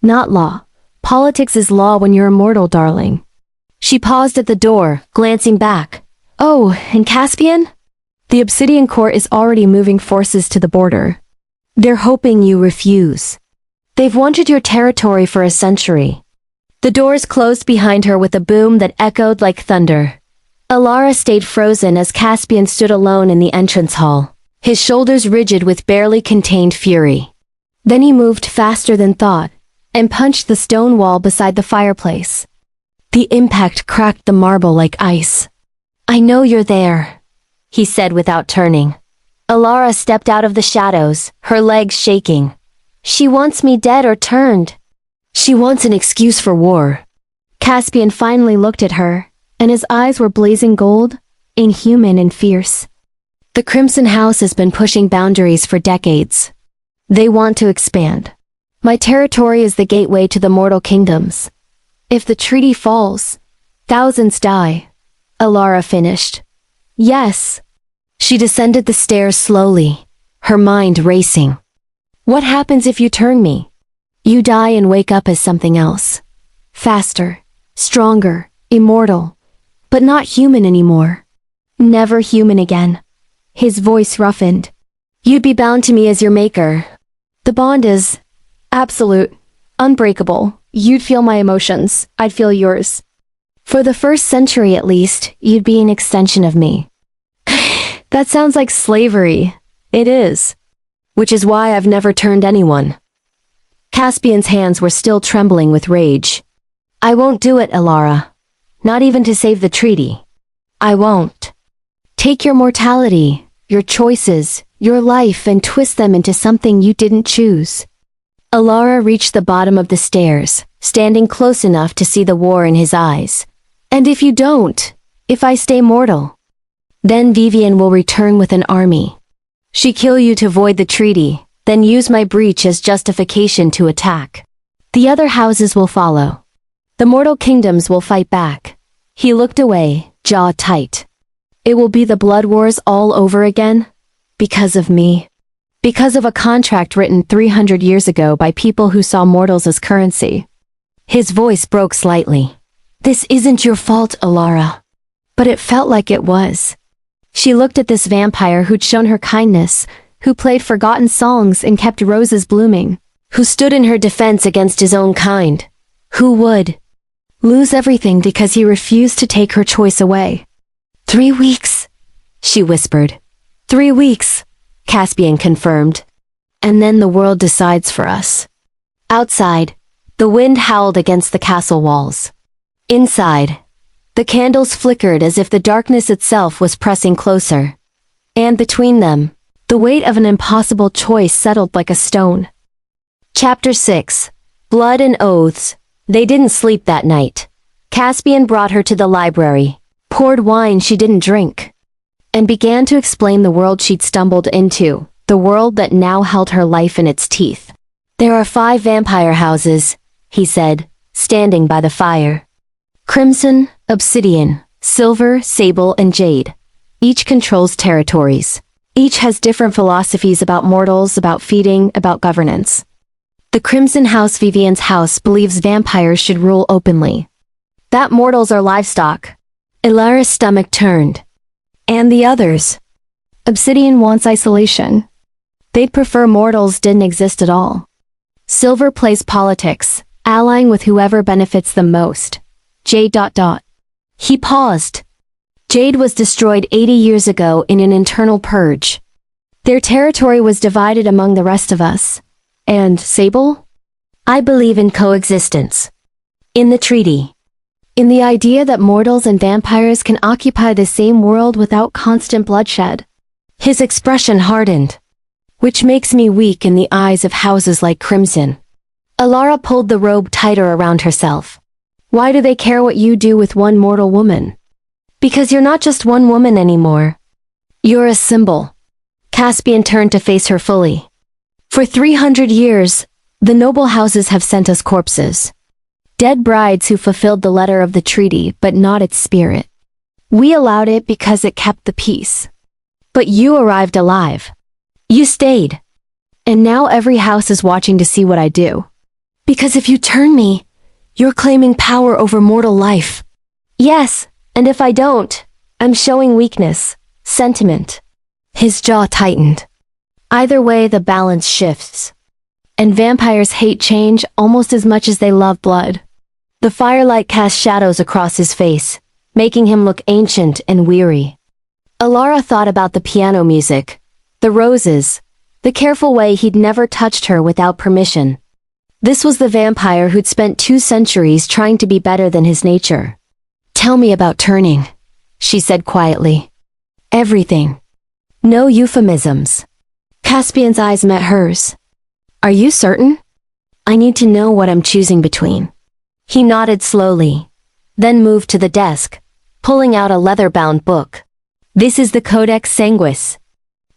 A: Not law. Politics is law when you're immortal, darling. She paused at the door, glancing back. Oh, and Caspian? The Obsidian Court is already moving forces to the border. They're hoping you refuse. They've wanted your territory for a century. The doors closed behind her with a boom that echoed like thunder. Ilara stayed frozen as Caspian stood alone in the entrance hall, his shoulders rigid with barely contained fury. Then he moved faster than thought, and punched the stone wall beside the fireplace. The impact cracked the marble like ice. I know you're there, he said without turning. Ilara stepped out of the shadows, her legs shaking. She wants me dead or turned. She wants an excuse for war. Caspian finally looked at her, and his eyes were blazing gold, inhuman and fierce. The Crimson House has been pushing boundaries for decades. They want to expand. My territory is the gateway to the mortal kingdoms. If the treaty falls, thousands die. Ilara finished. Yes. She descended the stairs slowly, her mind racing. What happens if you turn me? You die and wake up as something else. Faster, stronger, immortal, but not human anymore. Never human again. His voice roughened. You'd be bound to me as your maker. The bond is absolute, unbreakable. You'd feel my emotions, I'd feel yours. For the first century at least, you'd be an extension of me. That sounds like slavery. It is. Which is why I've never turned anyone. Caspian's hands were still trembling with rage. I won't do it, Ilara. Not even to save the treaty. I won't. Take your mortality, your choices, your life and twist them into something you didn't choose. Ilara reached the bottom of the stairs, standing close enough to see the war in his eyes. And if you don't, if I stay mortal, then Vivian will return with an army. She kill you to void the treaty, then use my breach as justification to attack. The other houses will follow. The mortal kingdoms will fight back. He looked away, jaw tight. It will be the blood wars all over again? Because of me. Because of a contract written 300 years ago by people who saw mortals as currency. His voice broke slightly. This isn't your fault, Alara. But it felt like it was. She looked at this vampire who'd shown her kindness, who played forgotten songs and kept roses blooming, who stood in her defense against his own kind, who would lose everything because he refused to take her choice away. 3 weeks, she whispered. 3 weeks, Caspian confirmed. And then the world decides for us. Outside, the wind howled against the castle walls. Inside, the candles flickered as if the darkness itself was pressing closer. And between them, the weight of an impossible choice settled like a stone. Chapter 6. Blood and Oaths. They didn't sleep that night. Caspian brought her to the library, poured wine she didn't drink, and began to explain the world she'd stumbled into, the world that now held her life in its teeth. There are 5 vampire houses, he said, standing by the fire. Crimson, obsidian, silver, sable, and jade. Each controls territories. Each has different philosophies about mortals, about feeding, about governance. The Crimson House, Vivian's house, believes vampires should rule openly. That mortals are livestock. Ilara's stomach turned. And the others? Obsidian wants isolation. They'd prefer mortals didn't exist at all. Silver plays politics, allying with whoever benefits them most. Jade. He paused. Jade was destroyed 80 years ago in an internal purge. Their territory was divided among the rest of us. And Sable? I believe in coexistence. In the treaty. In the idea that mortals and vampires can occupy the same world without constant bloodshed. His expression hardened. Which makes me weak in the eyes of houses like Crimson. Alara pulled the robe tighter around herself. Why do they care what you do with one mortal woman? Because you're not just one woman anymore. You're a symbol. Caspian turned to face her fully. For 300 years, the noble houses have sent us corpses. Dead brides who fulfilled the letter of the treaty but not its spirit. We allowed it because it kept the peace. But you arrived alive. You stayed. And now every house is watching to see what I do. Because if you turn me, you're claiming power over mortal life. Yes, and if I don't, I'm showing weakness, sentiment. His jaw tightened. Either way, the balance shifts. And vampires hate change almost as much as they love blood. The firelight cast shadows across his face, making him look ancient and weary. Alara thought about the piano music, the roses, the careful way he'd never touched her without permission. This was the vampire who'd spent 2 centuries trying to be better than his nature. Tell me about turning, she said quietly. Everything. No euphemisms. Caspian's eyes met hers. Are you certain? I need to know what I'm choosing between. He nodded slowly, then moved to the desk, pulling out a leather-bound book. This is the Codex Sanguis.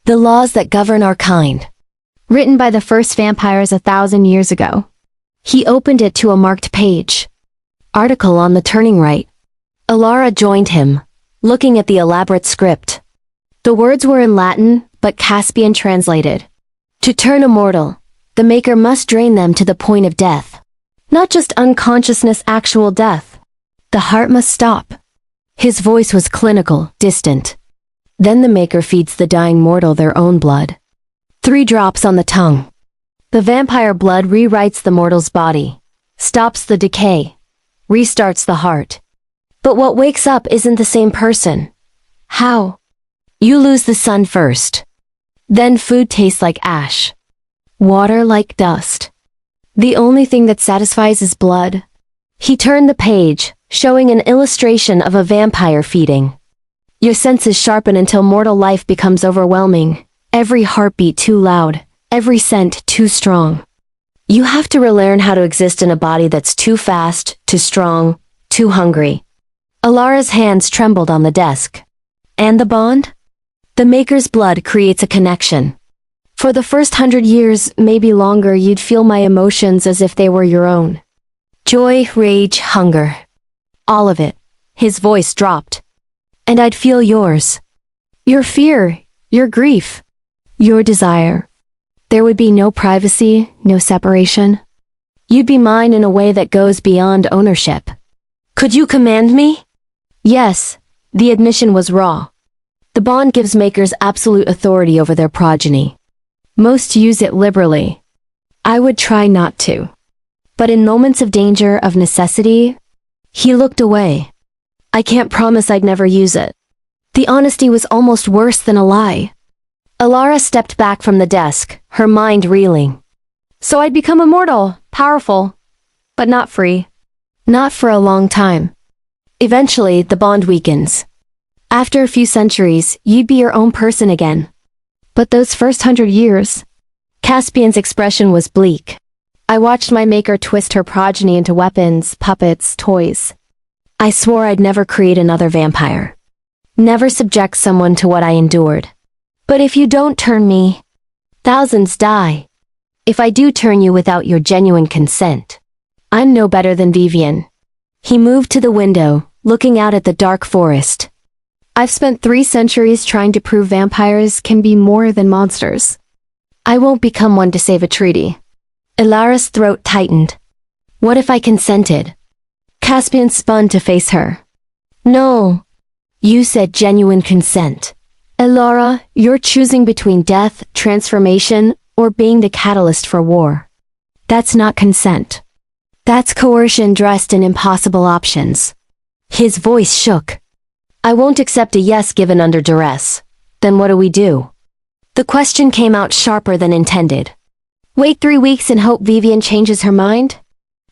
A: The laws that govern our kind. Written by the first vampires 1,000 years ago. He opened it to a marked page. Article on the turning right. Alara joined him, looking at the elaborate script. The words were in Latin, but Caspian translated. To turn a mortal, the Maker must drain them to the point of death. Not just unconsciousness, actual death. The heart must stop. His voice was clinical, distant. Then the Maker feeds the dying mortal their own blood. 3 drops on the tongue. The vampire blood rewrites the mortal's body, stops the decay, restarts the heart. But what wakes up isn't the same person. How? You lose the sun first. Then food tastes like ash. Water like dust. The only thing that satisfies is blood. He turned the page, showing an illustration of a vampire feeding. Your senses sharpen until mortal life becomes overwhelming. Every heartbeat too loud, every scent too strong. You have to relearn how to exist in a body that's too fast, too strong, too hungry. Alara's hands trembled on the desk. And the bond? The maker's blood creates a connection. For the first 100 years, maybe longer, you'd feel my emotions as if they were your own. Joy, rage, hunger. All of it. His voice dropped. And I'd feel yours. Your fear, your grief, your desire. There would be no privacy, no separation. You'd be mine in a way that goes beyond ownership. Could you command me? Yes, the admission was raw. The bond gives makers absolute authority over their progeny. Most use it liberally. I would try not to. But in moments of danger, of necessity, he looked away. I can't promise I'd never use it. The honesty was almost worse than a lie. Alara stepped back from the desk, her mind reeling. So I'd become immortal, powerful, but not free. Not for a long time. Eventually, the bond weakens. After a few centuries, you'd be your own person again. But those first 100 years... Caspian's expression was bleak. I watched my maker twist her progeny into weapons, puppets, toys. I swore I'd never create another vampire. Never subject someone to what I endured. But if you don't turn me, thousands die. If I do turn you without your genuine consent, I'm no better than Vivian. He moved to the window, looking out at the dark forest. I've spent 3 centuries trying to prove vampires can be more than monsters. I won't become one to save a treaty. Ilara's throat tightened. What if I consented? Caspian spun to face her. No. You said genuine consent. Ilara, you're choosing between death, transformation, or being the catalyst for war. That's not consent. That's coercion dressed in impossible options. His voice shook. I won't accept a yes given under duress. Then what do we do? The question came out sharper than intended. Wait 3 weeks and hope Vivian changes her mind?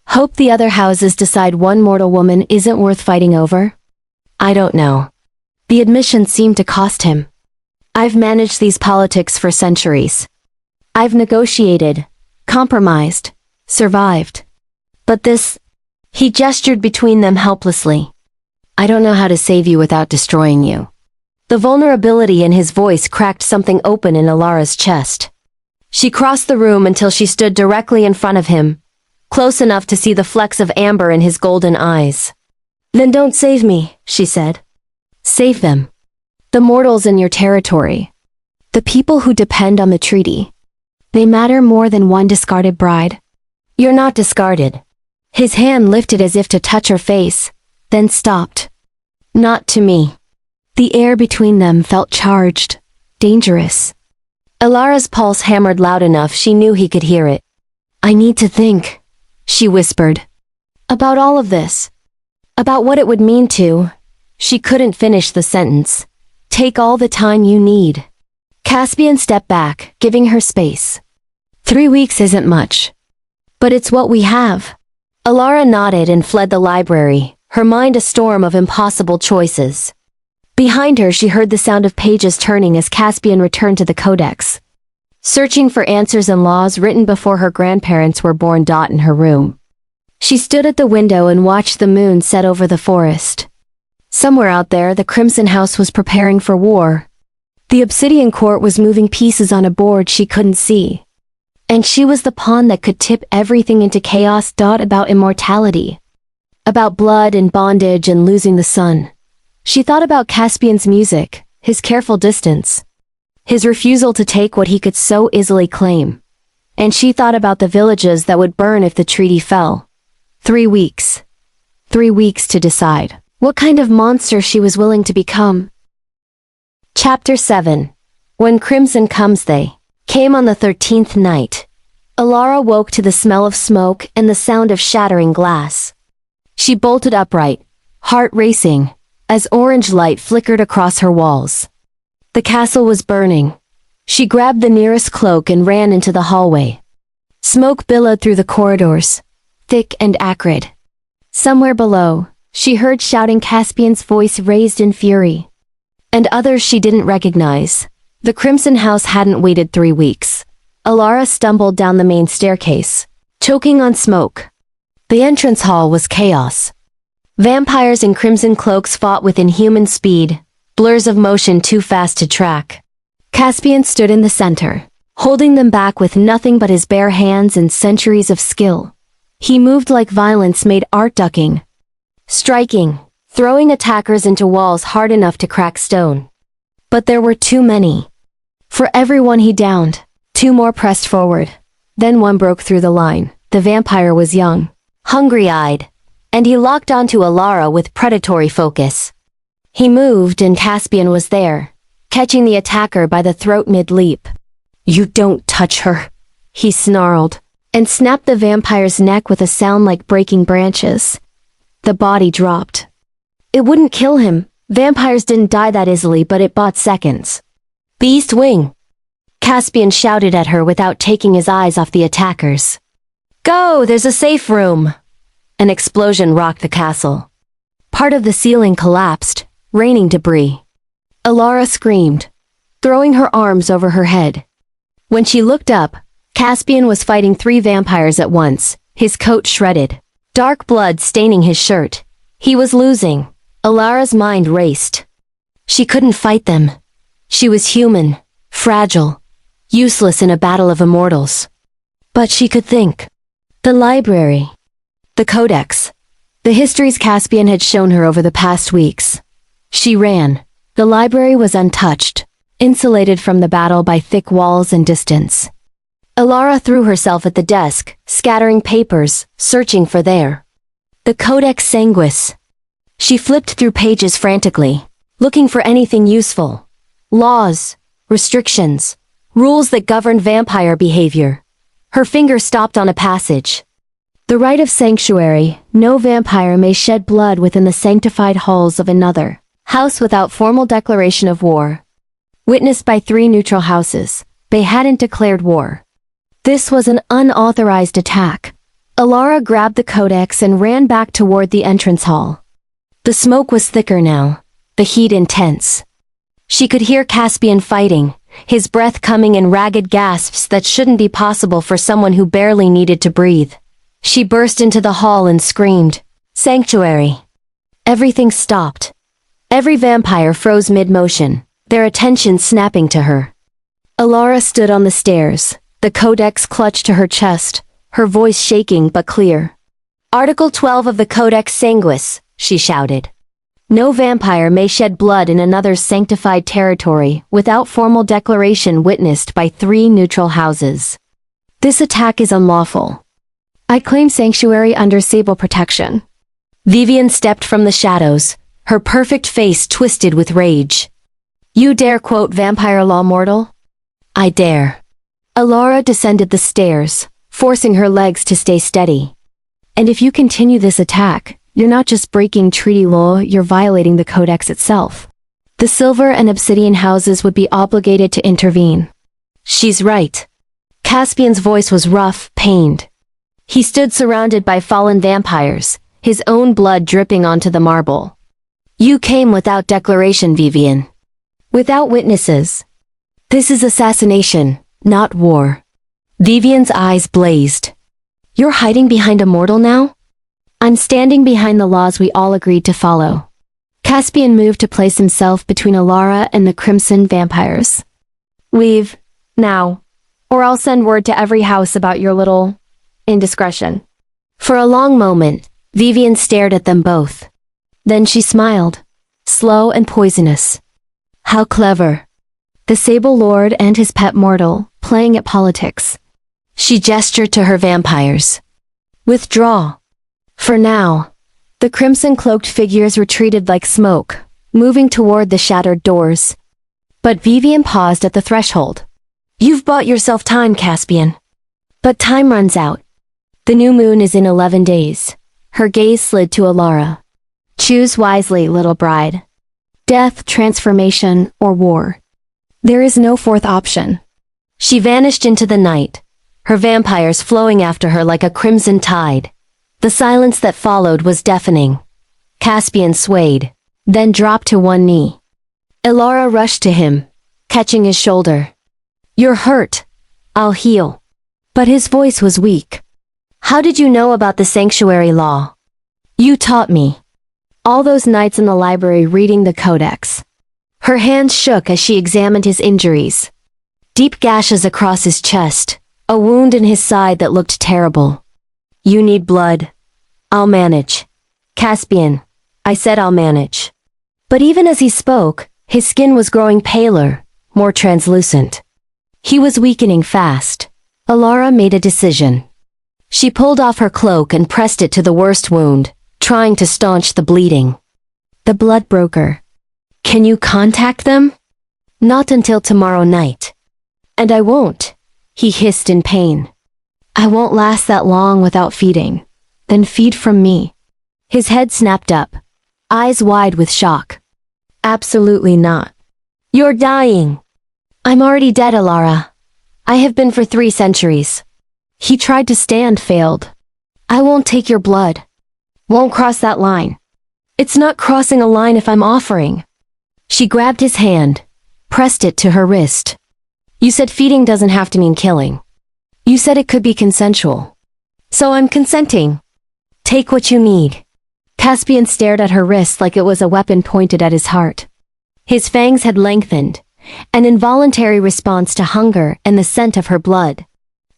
A: Hope the other houses decide one mortal woman isn't worth fighting over? I don't know. The admission seemed to cost him. I've managed these politics for centuries. I've negotiated, compromised, survived. But this... He gestured between them helplessly. I don't know how to save you without destroying you. The vulnerability in his voice cracked something open in Ilara's chest. She crossed the room until she stood directly in front of him, close enough to see the flecks of amber in his golden eyes. Then don't save me, she said. Save them. The mortals in your territory. The people who depend on the treaty. They matter more than one discarded bride. You're not discarded. His hand lifted as if to touch her face, then stopped. Not to me. The air between them felt charged, dangerous. Ilara's pulse hammered loud enough she knew he could hear it. I need to think, she whispered. About all of this. About what it would mean to... She couldn't finish the sentence. Take all the time you need. Caspian stepped back, giving her space. 3 weeks isn't much. But it's what we have. Ilara nodded and fled the library, her mind a storm of impossible choices. Behind her she heard the sound of pages turning as Caspian returned to the codex. Searching for answers and laws written before her grandparents were born. In her room. She stood at the window and watched the moon set over the forest. Somewhere out there the Crimson House was preparing for war. The Obsidian Court was moving pieces on a board she couldn't see. And she was the pawn that could tip everything into chaos. About immortality. About blood and bondage and losing the sun. She thought about Caspian's music, his careful distance. His refusal to take what he could so easily claim. And she thought about the villages that would burn if the treaty fell. 3 weeks. 3 weeks to decide what kind of monster she was willing to become. Chapter 7. When Crimson Comes. They came on the 13th night. Ilara woke to the smell of smoke and the sound of shattering glass. She bolted upright, heart racing, as orange light flickered across her walls. The castle was burning. She grabbed the nearest cloak and ran into the hallway. Smoke billowed through the corridors, thick and acrid. Somewhere below, she heard shouting, Caspian's voice raised in fury. And others she didn't recognize. The Crimson House hadn't waited 3 weeks. Ilara stumbled down the main staircase, choking on smoke. The entrance hall was chaos. Vampires in crimson cloaks fought with inhuman speed, blurs of motion too fast to track. Caspian stood in the center, holding them back with nothing but his bare hands and centuries of skill. He moved like violence made art, ducking, striking, throwing attackers into walls hard enough to crack stone. But there were too many. For every one he downed, two more pressed forward. Then one broke through the line. The vampire was young, hungry-eyed, and he locked onto Alara with predatory focus. He moved and Caspian was there, catching the attacker by the throat mid-leap. "You don't touch her," he snarled, and snapped the vampire's neck with a sound like breaking branches. The body dropped. It wouldn't kill him. Vampires didn't die that easily, but it bought seconds. "Beast wing!" Caspian shouted at her without taking his eyes off the attackers. "Go, there's a safe room!" An explosion rocked the castle. Part of the ceiling collapsed, raining debris. Alara screamed, throwing her arms over her head. When she looked up, Caspian was fighting 3 vampires at once, his coat shredded, dark blood staining his shirt. He was losing. Alara's mind raced. She couldn't fight them. She was human, fragile, useless in a battle of immortals. But she could think. The library. The codex. The histories Caspian had shown her over the past weeks. She ran. The library was untouched, insulated from the battle by thick walls and distance. Alara threw herself at the desk, scattering papers, searching for there. The Codex Sanguis. She flipped through pages frantically, looking for anything useful. Laws, restrictions, rules that govern vampire behavior. Her finger stopped on a passage. The right of sanctuary, no vampire may shed blood within the sanctified halls of another house without formal declaration of war. Witnessed by 3 neutral houses, they hadn't declared war. This was an unauthorized attack. Alara grabbed the codex and ran back toward the entrance hall. The smoke was thicker now, the heat intense. She could hear Caspian fighting, his breath coming in ragged gasps that shouldn't be possible for someone who barely needed to breathe. She burst into the hall and screamed, "Sanctuary!" Everything stopped. Every vampire froze mid-motion, their attention snapping to her. Alara stood on the stairs, the codex clutched to her chest, her voice shaking but clear. "Article 12 of the Codex Sanguis," she shouted. "No vampire may shed blood in another's sanctified territory without formal declaration witnessed by 3 neutral houses. This attack is unlawful. I claim sanctuary under sable protection." Vivian stepped from the shadows, her perfect face twisted with rage. "You dare quote vampire law, mortal?" "I dare." Alara descended the stairs, forcing her legs to stay steady. "And if you continue this attack, you're not just breaking treaty law, you're violating the codex itself. The silver and obsidian houses would be obligated to intervene." "She's right." Caspian's voice was rough, pained. He stood surrounded by fallen vampires, his own blood dripping onto the marble. "You came without declaration, Vivian. Without witnesses. This is assassination, not war." Vivian's eyes blazed. "You're hiding behind a mortal now?" "I'm standing behind the laws we all agreed to follow." Caspian moved to place himself between Alara and the crimson vampires. "Leave, now, or I'll send word to every house about your little indiscretion." For a long moment, Vivian stared at them both. Then she smiled, slow and poisonous. How clever. The Sable Lord and his pet mortal, playing at politics. She gestured to her vampires. "Withdraw." For now, the crimson-cloaked figures retreated like smoke, moving toward the shattered doors. But Vivian paused at the threshold. "You've bought yourself time, Caspian. But time runs out. The new moon is in 11 days. Her gaze slid to Alara. "Choose wisely, little bride. Death, transformation, or war. There is no fourth option." She vanished into the night, her vampires flowing after her like a crimson tide. The silence that followed was deafening. Caspian swayed, then dropped to one knee. Alara rushed to him, catching his shoulder. "You're hurt. I'll heal." But his voice was weak. "How did you know about the sanctuary law?" "You taught me. All those nights in the library reading the codex." Her hands shook as she examined his injuries. Deep gashes across his chest, a wound in his side that looked terrible. You need blood. I'll manage. Caspian, I said I'll manage. But even as he spoke, his skin was growing paler, more translucent. He was weakening fast. Alara made a decision. She pulled off her cloak and pressed it to the worst wound, trying to staunch the bleeding. The blood broker. Can you contact them? Not until tomorrow night. And I won't, he hissed in pain. I won't last that long without feeding. Then feed from me. His head snapped up, eyes wide with shock. Absolutely not. You're dying. I'm already dead, Alara. I have been for 3 centuries. He tried to stand, failed. I won't take your blood. Won't cross that line. It's not crossing a line if I'm offering. She grabbed his hand, pressed it to her wrist. You said feeding doesn't have to mean killing. You said it could be consensual. So I'm consenting. Take what you need. Caspian stared at her wrist like it was a weapon pointed at his heart. His fangs had lengthened, an involuntary response to hunger and the scent of her blood.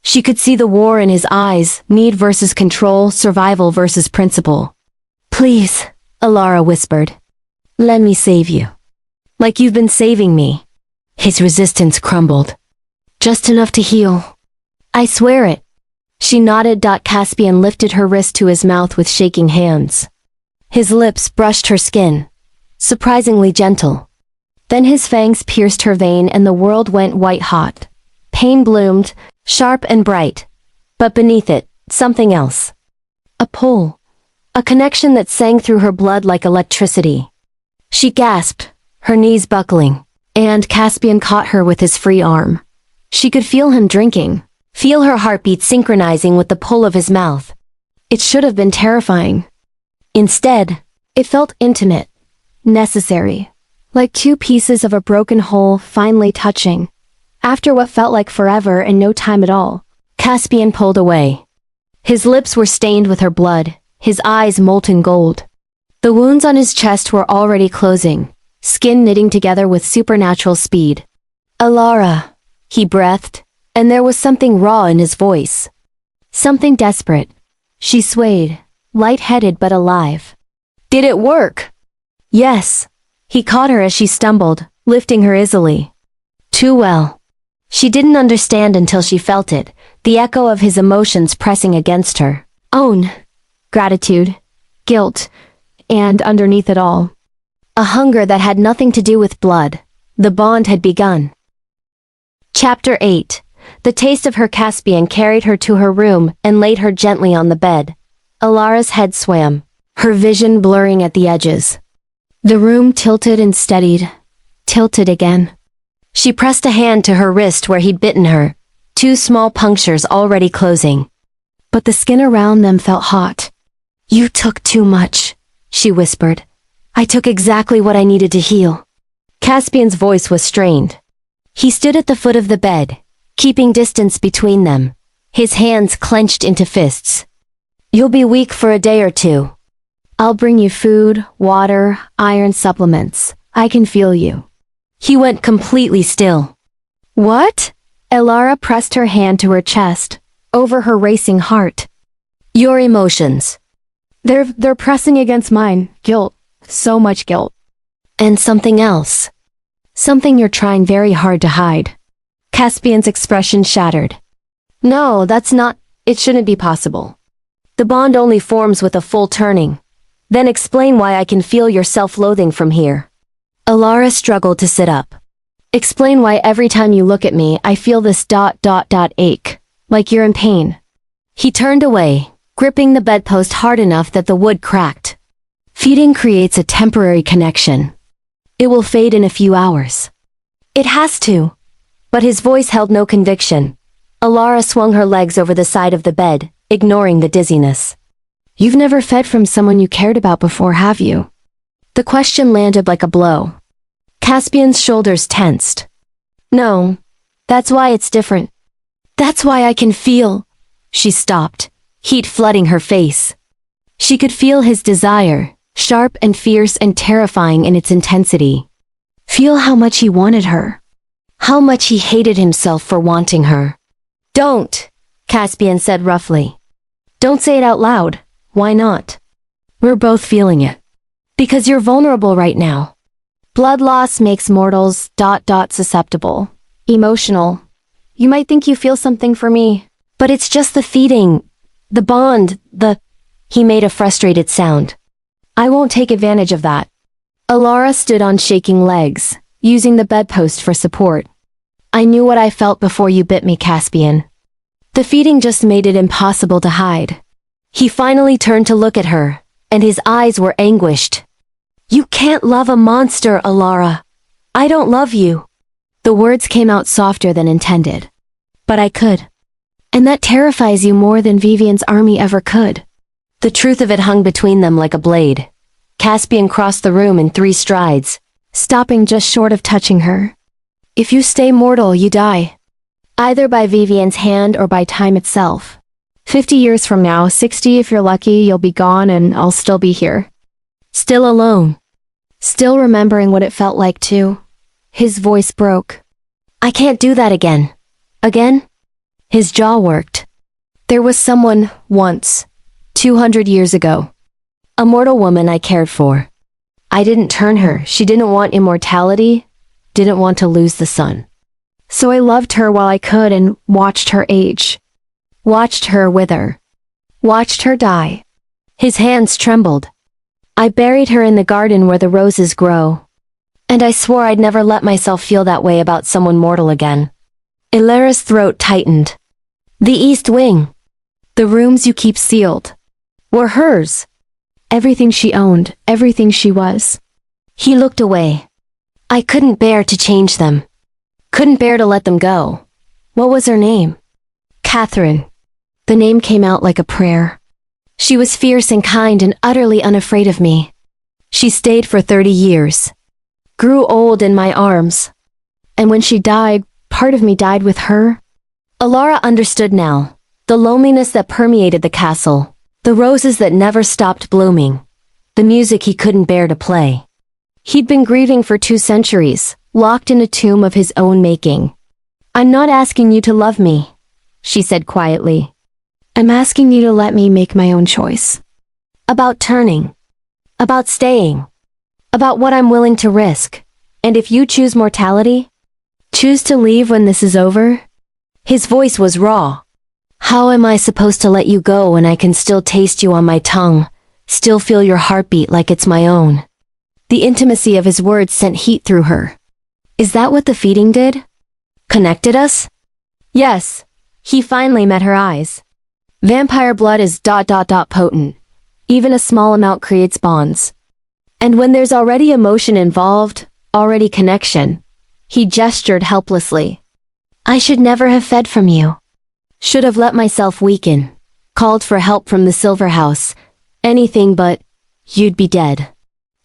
A: She could see the war in his eyes, need versus control, survival versus principle. Please, Alara whispered. Let me save you. Like you've been saving me. His resistance crumbled. Just enough to heal. I swear it. She nodded. Caspian lifted her wrist to his mouth with shaking hands. His lips brushed her skin, surprisingly gentle. Then his fangs pierced her vein and the world went white hot. Pain bloomed, sharp and bright. But beneath it, something else. A pull. A connection that sang through her blood like electricity. She gasped, her knees buckling, and Caspian caught her with his free arm. She could feel him drinking, feel her heartbeat synchronizing with the pull of his mouth. It should have been terrifying. Instead, it felt intimate, necessary, like 2 pieces of a broken whole finally touching. After what felt like forever and no time at all, Caspian pulled away. His lips were stained with her blood, his eyes molten gold. The wounds on his chest were already closing, skin knitting together with supernatural speed. Alara, he breathed, and there was something raw in his voice. Something desperate. She swayed, light-headed but alive. Did it work? Yes. He caught her as she stumbled, lifting her easily. Too well. She didn't understand until she felt it, the echo of his emotions pressing against her. Own. Gratitude. Guilt. And underneath it all, a hunger that had nothing to do with blood. The bond had begun. Chapter 8. The taste of her. Caspian carried her to her room and laid her gently on the bed. Alara's head swam, her vision blurring at the edges. The room tilted and steadied, tilted again. She pressed a hand to her wrist where he'd bitten her, 2 small punctures already closing. But the skin around them felt hot. You took too much, she whispered. I took exactly what I needed to heal. Caspian's voice was strained. He stood at the foot of the bed, keeping distance between them, his hands clenched into fists. You'll be weak for a day or 2. I'll bring you food, water, iron supplements. I can feel you. He went completely still. What? Alara pressed her hand to her chest, over her racing heart. Your emotions. They're pressing against mine. Guilt. So much guilt. And something else. Something you're trying very hard to hide. Caspian's expression shattered. No, that's not. It shouldn't be possible. The bond only forms with a full turning. Then explain why I can feel your self-loathing from here. Alara struggled to sit up. Explain why every time you look at me I feel this ... ache. Like you're in pain. He turned away, gripping the bedpost hard enough that the wood cracked. Feeding creates a temporary connection. It will fade in a few hours. It has to. But his voice held no conviction. Alara swung her legs over the side of the bed, ignoring the dizziness. You've never fed from someone you cared about before, have you? The question landed like a blow. Caspian's shoulders tensed. No. That's why it's different. That's why I can feel. She stopped, heat flooding her face. She could feel his desire, sharp and fierce and terrifying in its intensity. Feel how much he wanted her. How much he hated himself for wanting her. Don't, Caspian said roughly. Don't say it out loud. Why not? We're both feeling it. Because you're vulnerable right now. Blood loss makes mortals ... susceptible. Emotional. You might think you feel something for me, but it's just the feeding, the bond, He made a frustrated sound. I won't take advantage of that. Alara stood on shaking legs, using the bedpost for support. I knew what I felt before you bit me, Caspian. The feeding just made it impossible to hide. He finally turned to look at her, and his eyes were anguished. You can't love a monster, Alara. I don't love you. The words came out softer than intended. But I could. And that terrifies you more than Vivian's army ever could. The truth of it hung between them like a blade. Caspian crossed the room in 3 strides, stopping just short of touching her. If you stay mortal, you die. Either by Vivian's hand or by time itself. 50 years from now, 60 if you're lucky, you'll be gone and I'll still be here. Still alone. Still remembering what it felt like too. His voice broke. I can't do that again. Again? His jaw worked. There was someone, once, 200 years ago. A mortal woman I cared for. I didn't turn her. She didn't want immortality, didn't want to lose the sun. So I loved her while I could and watched her age. Watched her wither. Watched her die. His hands trembled. I buried her in the garden where the roses grow. And I swore I'd never let myself feel that way about someone mortal again. Ilara's throat tightened. The East Wing. The rooms you keep sealed. Were hers. Everything she owned, everything she was. He looked away. I couldn't bear to change them. Couldn't bear to let them go. What was her name? Catherine. The name came out like a prayer. She was fierce and kind and utterly unafraid of me. She stayed for 30 years. Grew old in my arms. And when she died, part of me died with her. Alara understood now. The loneliness that permeated the castle. The roses that never stopped blooming. The music he couldn't bear to play. He'd been grieving for 2 centuries, locked in a tomb of his own making. I'm not asking you to love me, she said quietly. I'm asking you to let me make my own choice. About turning. About staying. About what I'm willing to risk. And if you choose mortality, choose to leave when this is over? His voice was raw. How am I supposed to let you go when I can still taste you on my tongue, still feel your heartbeat like it's my own? The intimacy of his words sent heat through her. Is that what the feeding did? Connected us? Yes. He finally met her eyes. Vampire blood is ... potent. Even a small amount creates bonds. And when there's already emotion involved, already connection. He gestured helplessly. I should never have fed from you. Should have let myself weaken. Called for help from the Silver House. Anything but, you'd be dead.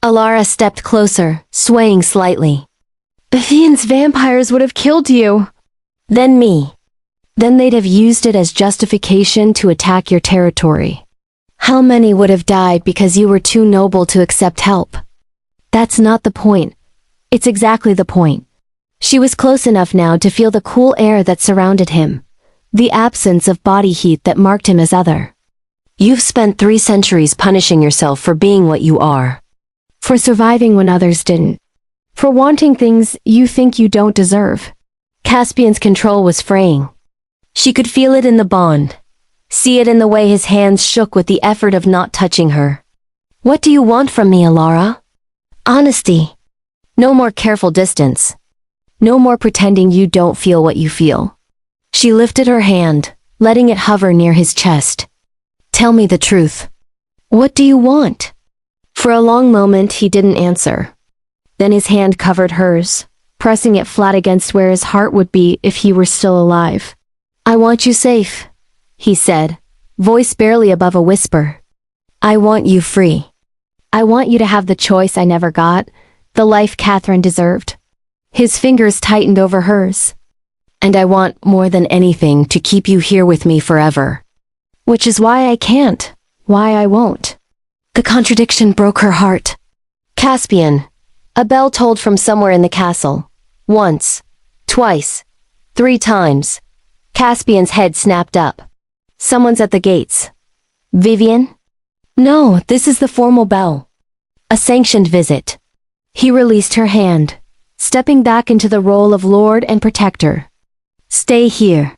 A: Alara stepped closer, swaying slightly. Vivian's vampires would have killed you. Then me. Then they'd have used it as justification to attack your territory. How many would have died because you were too noble to accept help? That's not the point. It's exactly the point. She was close enough now to feel the cool air that surrounded him. The absence of body heat that marked him as other. You've spent 3 centuries punishing yourself for being what you are. For surviving when others didn't. For wanting things you think you don't deserve. Caspian's control was fraying. She could feel it in the bond. See it in the way his hands shook with the effort of not touching her. What do you want from me, Alara? Honesty. No more careful distance. No more pretending you don't feel what you feel. She lifted her hand, letting it hover near his chest. Tell me the truth. What do you want? For a long moment he didn't answer. Then his hand covered hers, pressing it flat against where his heart would be if he were still alive. I want you safe, he said, voice barely above a whisper. I want you free. I want you to have the choice I never got, the life Catherine deserved. His fingers tightened over hers. And I want more than anything to keep you here with me forever. Which is why I can't, why I won't. The contradiction broke her heart. Caspian, A bell tolled from somewhere in the castle. Once, twice, 3 times. Caspian's head snapped up. Someone's at the gates. Vivian? No, this is the formal bell. A sanctioned visit. He released her hand, stepping back into the role of lord and protector. Stay here.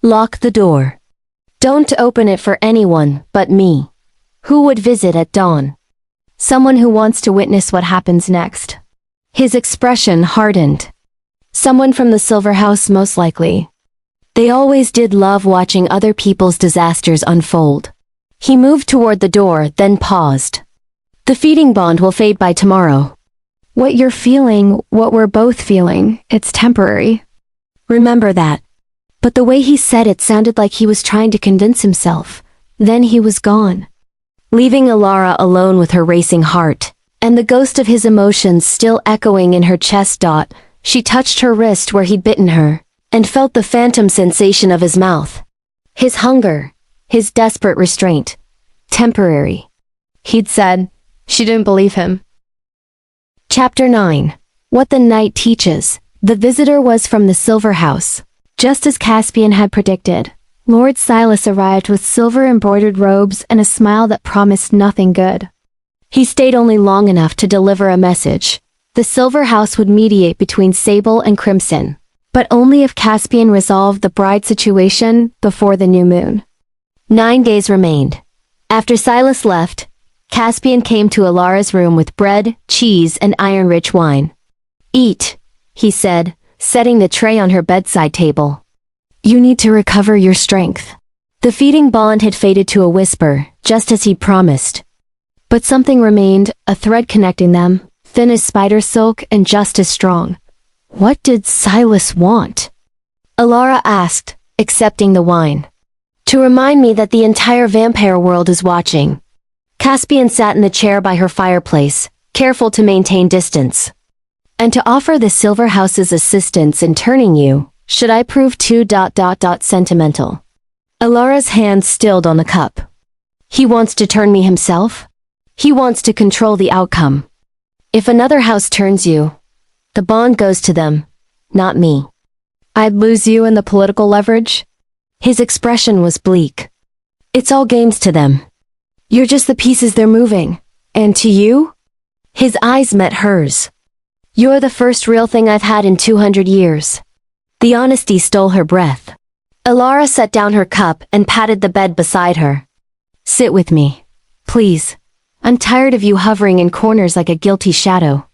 A: Lock the door. Don't open it for anyone but me. Who would visit at dawn? Someone who wants to witness what happens next. His expression hardened. Someone from the Silver House, most likely. They always did love watching other people's disasters unfold. He moved toward the door, then paused. The feeding bond will fade by tomorrow. What you're feeling, what we're both feeling, it's temporary. Remember that. But the way he said it sounded like he was trying to convince himself. Then he was gone, leaving Alara alone with her racing heart, and the ghost of his emotions still echoing in her chest. She touched her wrist where he'd bitten her, and felt the phantom sensation of his mouth. His hunger, his desperate restraint. Temporary, he'd said. She didn't believe him. Chapter 9. What the Night Teaches. The visitor was from the Silver House. Just as Caspian had predicted, Lord Silas arrived with silver-embroidered robes and a smile that promised nothing good. He stayed only long enough to deliver a message. The Silver House would mediate between Sable and Crimson, but only if Caspian resolved the bride situation before the new moon. 9 days remained. After Silas left, Caspian came to Alara's room with bread, cheese, and iron-rich wine. Eat, he said, setting the tray on her bedside table. You need to recover your strength. The feeding bond had faded to a whisper, just as he'd promised. But something remained, a thread connecting them, thin as spider silk and just as strong. What did Silas want? Alara asked, accepting the wine. To remind me that the entire vampire world is watching. Caspian sat in the chair by her fireplace, careful to maintain distance. And to offer the Silver House's assistance in turning you, should I prove too sentimental? Alara's hand stilled on the cup. He wants to turn me himself? He wants to control the outcome. If another house turns you, the bond goes to them, not me. I'd lose you in the political leverage? His expression was bleak. It's all games to them. You're just the pieces they're moving. And to you? His eyes met hers. You're the first real thing I've had in 200 years. The honesty stole her breath. Alara set down her cup and patted the bed beside her. Sit with me, please. I'm tired of you hovering in corners like a guilty shadow.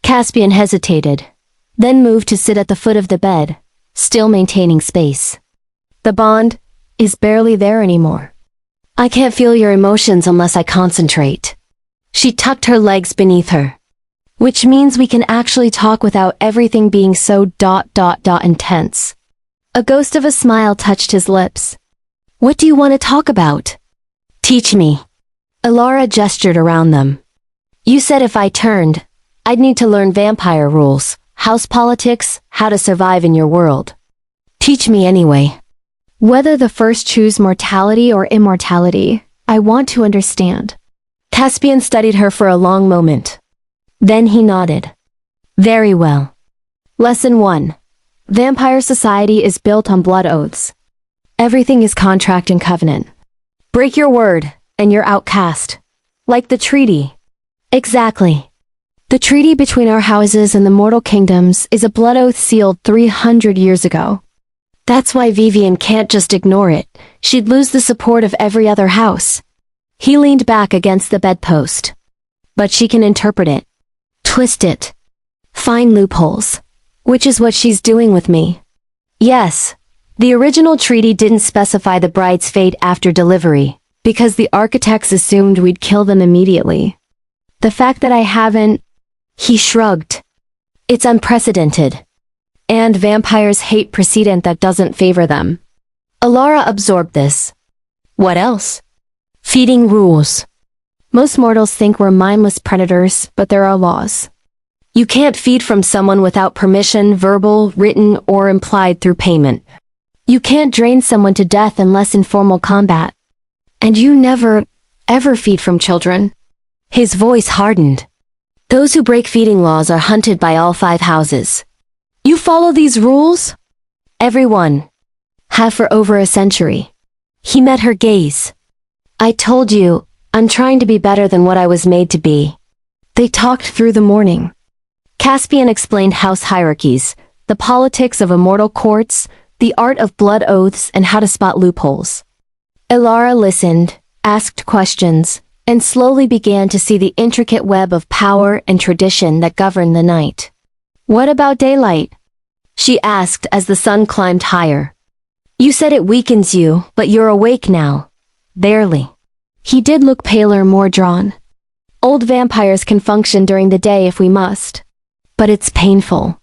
A: Caspian hesitated, then moved to sit at the foot of the bed, still maintaining space. The bond is barely there anymore. I can't feel your emotions unless I concentrate. She tucked her legs beneath her. Which means we can actually talk without everything being so intense. A ghost of a smile touched his lips. What do you want to talk about? Teach me. Alara gestured around them. You said if I turned, I'd need to learn vampire rules, house politics, how to survive in your world. Teach me anyway. Whether the first choose mortality or immortality, I want to understand. Caspian studied her for a long moment. Then he nodded. Very well. Lesson 1. Vampire society is built on blood oaths. Everything is contract and covenant. Break your word, and you're outcast. Like the treaty. Exactly. The treaty between our houses and the mortal kingdoms is a blood oath sealed 300 years ago. That's why Vivian can't just ignore it. She'd lose the support of every other house. He leaned back against the bedpost. But she can interpret it. Twist it. Find loopholes. Which is what she's doing with me. Yes. The original treaty didn't specify the bride's fate after delivery, because the architects assumed we'd kill them immediately. The fact that I haven't... He shrugged. It's unprecedented. And vampires hate precedent that doesn't favor them. Alara absorbed this. What else? Feeding rules. Most mortals think we're mindless predators, but there are laws. You can't feed from someone without permission, verbal, written, or implied through payment. You can't drain someone to death unless in formal combat. And you never, ever feed from children. His voice hardened. Those who break feeding laws are hunted by all 5 houses. You follow these rules? Everyone. Have for over a century. He met her gaze. I told you, I'm trying to be better than what I was made to be. They talked through the morning. Caspian explained house hierarchies, the politics of immortal courts, the art of blood oaths, and how to spot loopholes. Ilara listened, asked questions, and slowly began to see the intricate web of power and tradition that governed the night. What about daylight? She asked as the sun climbed higher. You said it weakens you, but you're awake now. Barely. He did look paler, more drawn. Old vampires can function during the day if we must. But it's painful.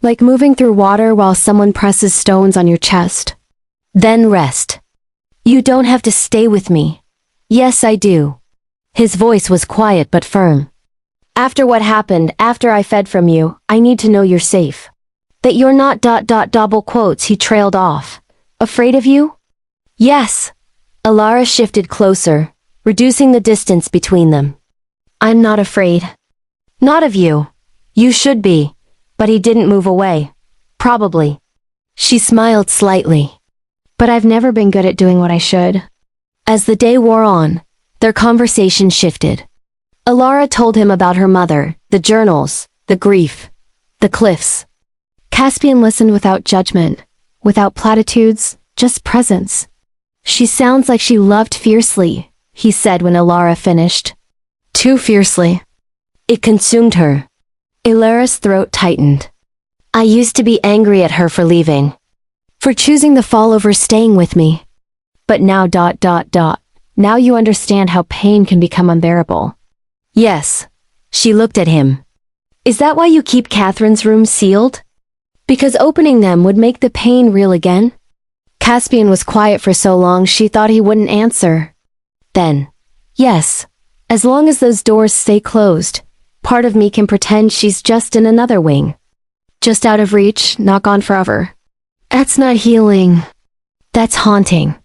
A: Like moving through water while someone presses stones on your chest. Then rest. You don't have to stay with me. Yes, I do. His voice was quiet but firm. After what happened, after I fed from you, I need to know you're safe. That you're not double quotes. He trailed off. Afraid of you? Yes. Ilara shifted closer, reducing the distance between them. I'm not afraid. Not of you. You should be. But he didn't move away. Probably. She smiled slightly. But I've never been good at doing what I should. As the day wore on, their conversation shifted. Ilara told him about her mother, the journals, the grief, the cliffs. Caspian listened without judgment, without platitudes, just presence. She sounds like she loved fiercely, he said when Ilara finished. Too fiercely. It consumed her. Ilara's throat tightened. I used to be angry at her for leaving. For choosing the fall over staying with me. But now ... Now you understand how pain can become unbearable. Yes. She looked at him. Is that why you keep Catherine's rooms sealed? Because opening them would make the pain real again? Caspian was quiet for so long she thought he wouldn't answer. Then, yes. As long as those doors stay closed, part of me can pretend she's just in another wing. Just out of reach, not gone forever. That's not healing. That's haunting.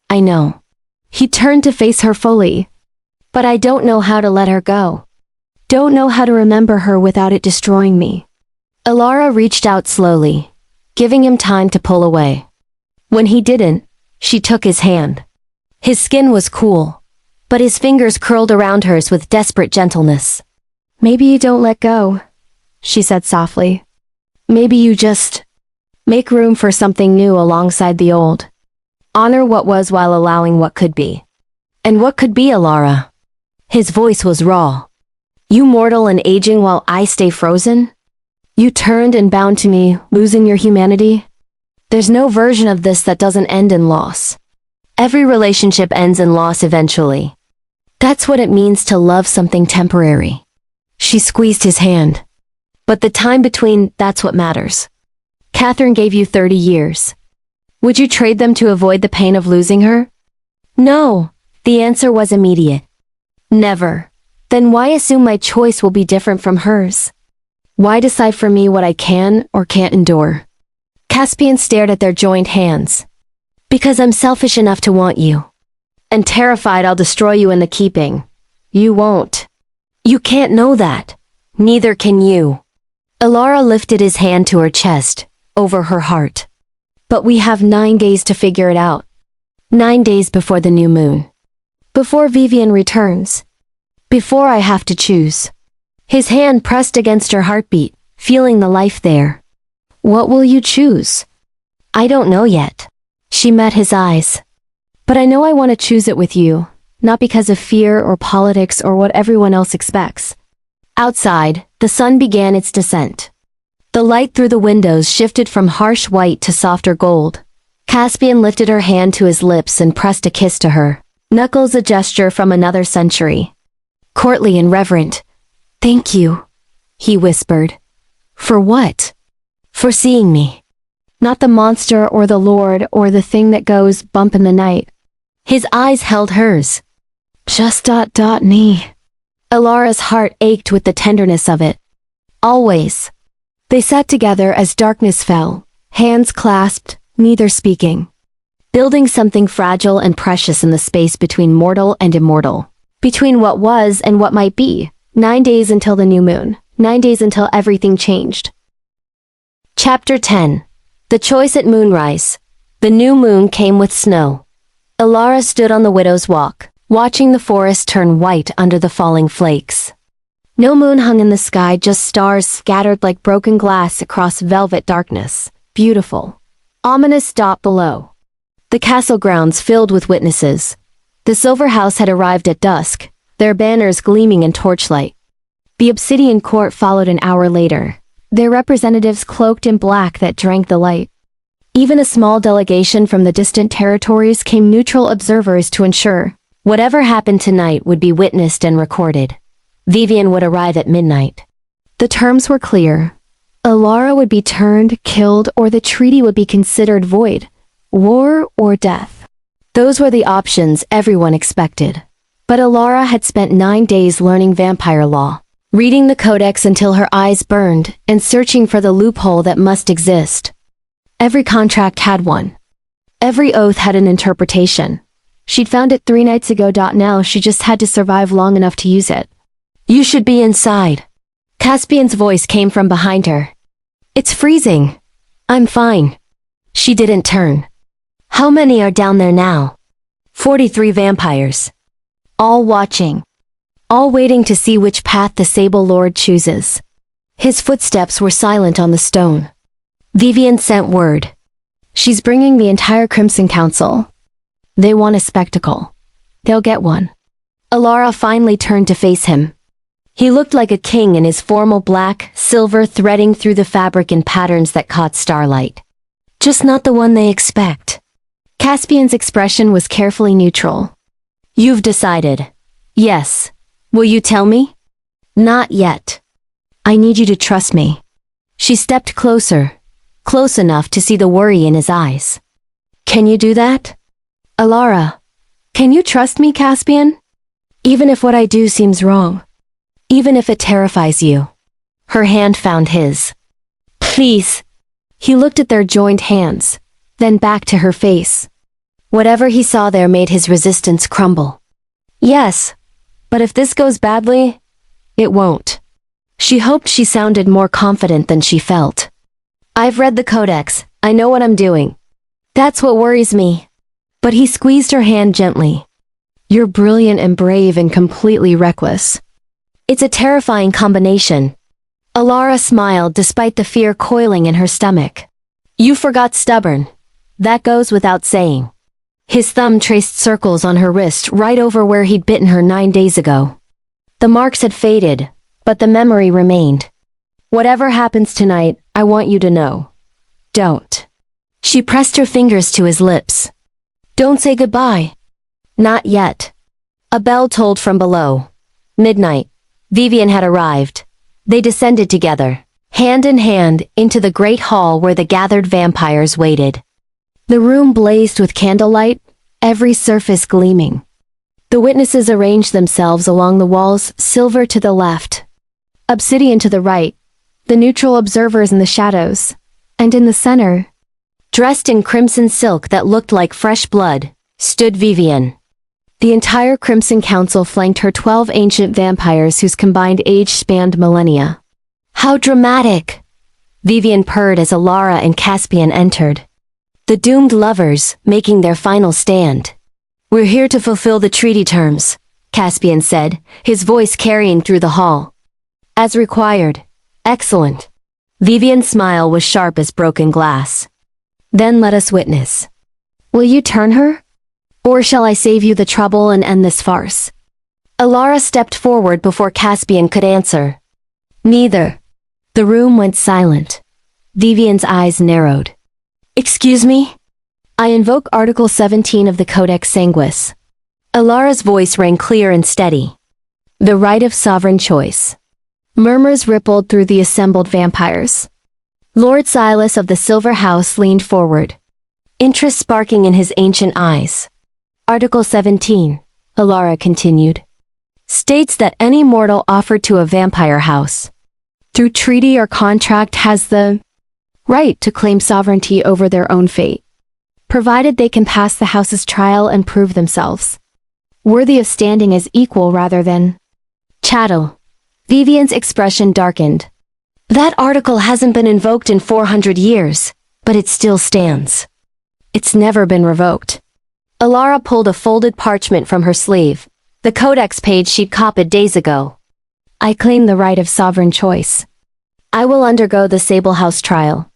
A: I know. He turned to face her fully. But I don't know how to let her go. Don't know how to remember her without it destroying me. Ilara reached out slowly, giving him time to pull away. When he didn't, she took his hand. His skin was cool, but his fingers curled around hers with desperate gentleness. Maybe you don't let go, she said softly. Maybe you just make room for something new alongside the old. Honor what was while allowing what could be. And what could be, Ilara? His voice was raw. You mortal and aging while I stay frozen? You turned and bound to me, losing your humanity? There's no version of this that doesn't end in loss. Every relationship ends in loss eventually. That's what it means to love something temporary. She squeezed his hand. But the time between, that's what matters. Catherine gave you 30 years. Would you trade them to avoid the pain of losing her? No. The answer was immediate. Never. Then why assume my choice will be different from hers? Why decide for me what I can or can't endure? Caspian stared at their joined hands. Because I'm selfish enough to want you. And terrified I'll destroy you in the keeping. You won't. You can't know that. Neither can you. Ilara lifted his hand to her chest, over her heart. But we have 9 days to figure it out. 9 days before the new moon. Before Vivian returns. Before I have to choose. His hand pressed against her heartbeat, feeling the life there. What will you choose? I don't know yet. She met his eyes. But I know I want to choose it with you, not because of fear or politics or what everyone else expects. Outside, the sun began its descent. The light through the windows shifted from harsh white to softer gold. Caspian lifted her hand to his lips and pressed a kiss to her, knuckles a gesture from another century. Courtly and reverent. Thank you, he whispered. For what? For seeing me. Not the monster or the lord or the thing that goes bump in the night. His eyes held hers. Just ... me. Ilara's heart ached with the tenderness of it. Always. They sat together as darkness fell, hands clasped, neither speaking. Building something fragile and precious in the space between mortal and immortal. Between what was and what might be, 9 days until the new moon. 9 days until everything changed. Chapter 10. The Choice at Moonrise. The new moon came with snow. Elara stood on the widow's walk, watching the forest turn white under the falling flakes. No moon hung in the sky, just stars scattered like broken glass across velvet darkness. Beautiful. Ominous dot below. The castle grounds filled with witnesses. The silver house had arrived at dusk, their banners gleaming in torchlight. The obsidian court followed an hour later, their representatives cloaked in black that drank the light. Even a small delegation from the distant territories came, neutral observers to ensure whatever happened tonight would be witnessed and recorded. Vivian would arrive at midnight. The terms were clear. Elara would be turned, killed, or the treaty would be considered void. War or death. Those were the options everyone expected. But Elara had spent 9 days learning vampire law, reading the codex until her eyes burned, and searching for the loophole that must exist. Every contract had one. Every oath had an interpretation. She'd found it 3 nights ago. Now she just had to survive long enough to use it. You should be inside. Caspian's voice came from behind her. It's freezing. I'm fine. She didn't turn. How many are down there now? 43 vampires. All watching. All waiting to see which path the Sable Lord chooses. His footsteps were silent on the stone. Vivian sent word. She's bringing the entire Crimson Council. They want a spectacle. They'll get one. Elara finally turned to face him. He looked like a king in his formal black, silver threading through the fabric in patterns that caught starlight. Just not the one they expect. Caspian's expression was carefully neutral. You've decided. Yes. Will you tell me? Not yet. I need you to trust me. She stepped closer, close enough to see the worry in his eyes. Can you do that? Elara, can you trust me, Caspian? Even if what I do seems wrong. Even if it terrifies you. Her hand found his. Please. He looked at their joined hands, then back to her face. Whatever he saw there made his resistance crumble. Yes. But if this goes badly, it won't. She hoped she sounded more confident than she felt. I've read the codex, I know what I'm doing. That's what worries me. But he squeezed her hand gently. You're brilliant and brave and completely reckless. It's a terrifying combination. Elara smiled despite the fear coiling in her stomach. You forgot stubborn. That goes without saying. His thumb traced circles on her wrist right over where he'd bitten her 9 days ago. The marks had faded, but the memory remained. Whatever happens tonight, I want you to know. Don't. She pressed her fingers to his lips. Don't say goodbye. Not yet. A bell tolled from below. Midnight. Vivian had arrived. They descended together, hand in hand, into the great hall where the gathered vampires waited. The room blazed with candlelight, every surface gleaming. The witnesses arranged themselves along the walls, silver to the left, obsidian to the right, the neutral observers in the shadows, and in the center, dressed in crimson silk that looked like fresh blood, stood Vivian. The entire Crimson Council flanked her 12 ancient vampires whose combined age spanned millennia. How dramatic! Vivian purred as Elara and Caspian entered. The doomed lovers, making their final stand. We're here to fulfill the treaty terms, Caspian said, his voice carrying through the hall. As required. Excellent. Vivian's smile was sharp as broken glass. Then let us witness. Will you turn her? Or shall I save you the trouble and end this farce? Elara stepped forward before Caspian could answer. Neither. The room went silent. Vivian's eyes narrowed. Excuse me? I invoke Article 17 of the Codex Sanguis. Elara's voice rang clear and steady. The right of sovereign choice. Murmurs rippled through the assembled vampires. Lord Silas of the Silver House leaned forward, interest sparking in his ancient eyes. Article 17, Elara continued, states that any mortal offered to a vampire house, through treaty or contract, has the right to claim sovereignty over their own fate, provided they can pass the house's trial and prove themselves worthy of standing as equal rather than chattel. Vivian's expression darkened. That article hasn't been invoked in 400 years, but it still stands. It's never been revoked. Alara pulled a folded parchment from her sleeve, the codex page she'd copied days ago. I claim the right of sovereign choice. I will undergo the Sable House trial.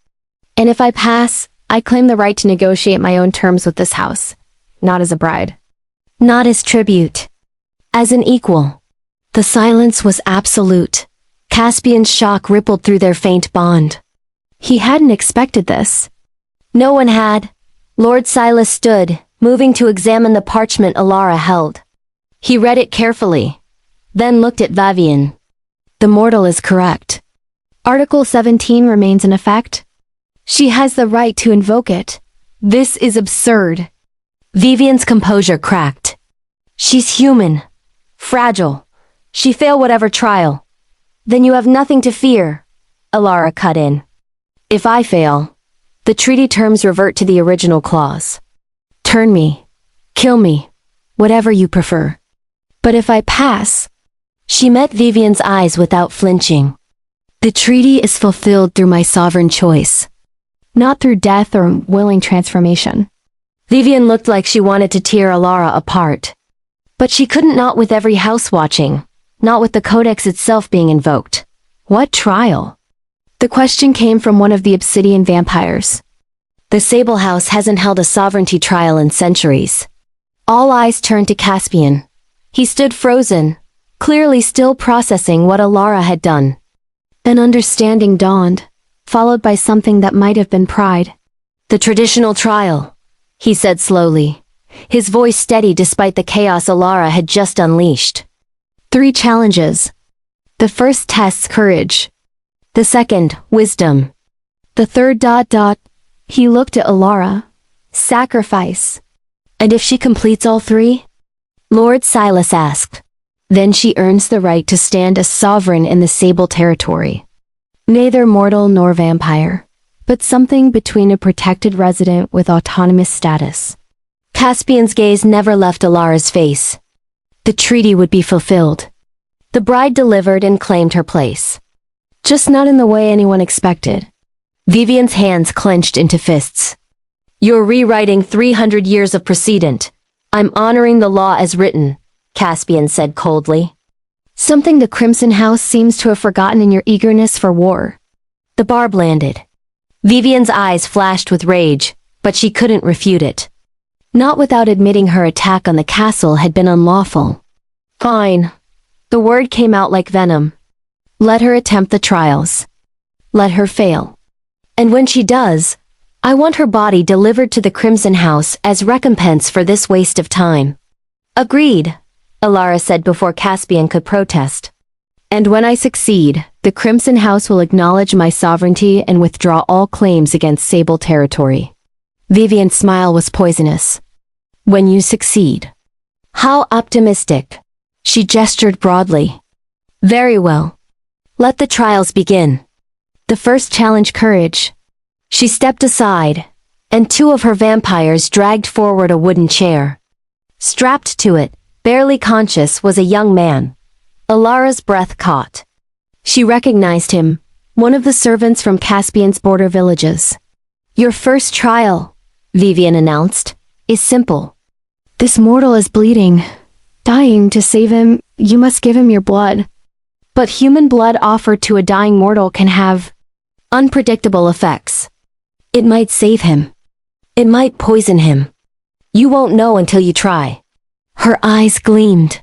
A: And if I pass, I claim the right to negotiate my own terms with this house. Not as a bride. Not as tribute. As an equal. The silence was absolute. Caspian's shock rippled through their faint bond. He hadn't expected this. No one had. Lord Silas stood, moving to examine the parchment Alara held. He read it carefully, then looked at Vivian. The mortal is correct. Article 17 remains in effect. She has the right to invoke it. This is absurd. Vivian's composure cracked. She's human. Fragile. She fail whatever trial. Then you have nothing to fear, Alara cut in. If I fail, the treaty terms revert to the original clause. Turn me. Kill me. Whatever you prefer. But if I pass... She met Vivian's eyes without flinching. The treaty is fulfilled through my sovereign choice. Not through death or willing transformation. Vivian looked like she wanted to tear Alara apart. But she couldn't, not with every house watching, not with the codex itself being invoked. What trial? The question came from one of the obsidian vampires. The Sable House hasn't held a sovereignty trial in centuries. All eyes turned to Caspian. He stood frozen, clearly still processing what Alara had done. An understanding dawned, followed by something that might have been pride. The traditional trial, he said slowly, his voice steady despite the chaos Alara had just unleashed. 3 challenges. The first tests courage. The second, wisdom. The third ... He looked at Alara. Sacrifice. And if she completes all 3? Lord Silas asked. Then she earns the right to stand as sovereign in the Sable territory. Neither mortal nor vampire, but something between a protected resident with autonomous status. Caspian's gaze never left Alara's face. The treaty would be fulfilled. The bride delivered and claimed her place. Just not in the way anyone expected. Vivian's hands clenched into fists. You're rewriting 300 years of precedent. I'm honoring the law as written, Caspian said coldly. Something the Crimson House seems to have forgotten in your eagerness for war. The barb landed. Vivian's eyes flashed with rage, but she couldn't refute it. Not without admitting her attack on the castle had been unlawful. Fine. The word came out like venom. Let her attempt the trials. Let her fail. And when she does, I want her body delivered to the Crimson House as recompense for this waste of time. Agreed, Alara said before Caspian could protest. And when I succeed, the Crimson House will acknowledge my sovereignty and withdraw all claims against Sable territory. Vivian's smile was poisonous. When you succeed. How optimistic. She gestured broadly. Very well. Let the trials begin. The first challenge, courage. She stepped aside, and 2 of her vampires dragged forward a wooden chair. Strapped to it, barely conscious, was a young man. Alara's breath caught. She recognized him, one of the servants from Caspian's border villages. Your first trial, Vivian announced, is simple. This mortal is bleeding. Dying. To save him, you must give him your blood. But human blood offered to a dying mortal can have unpredictable effects. It might save him. It might poison him. You won't know until you try. Her eyes gleamed.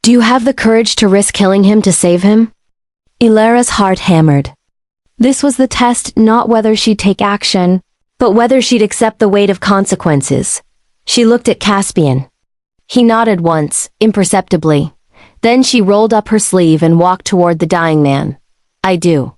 A: Do you have the courage to risk killing him to save him? Ilara's heart hammered. This was the test, not whether she'd take action, but whether she'd accept the weight of consequences. She looked at Caspian. He nodded once, imperceptibly. Then she rolled up her sleeve and walked toward the dying man. I do.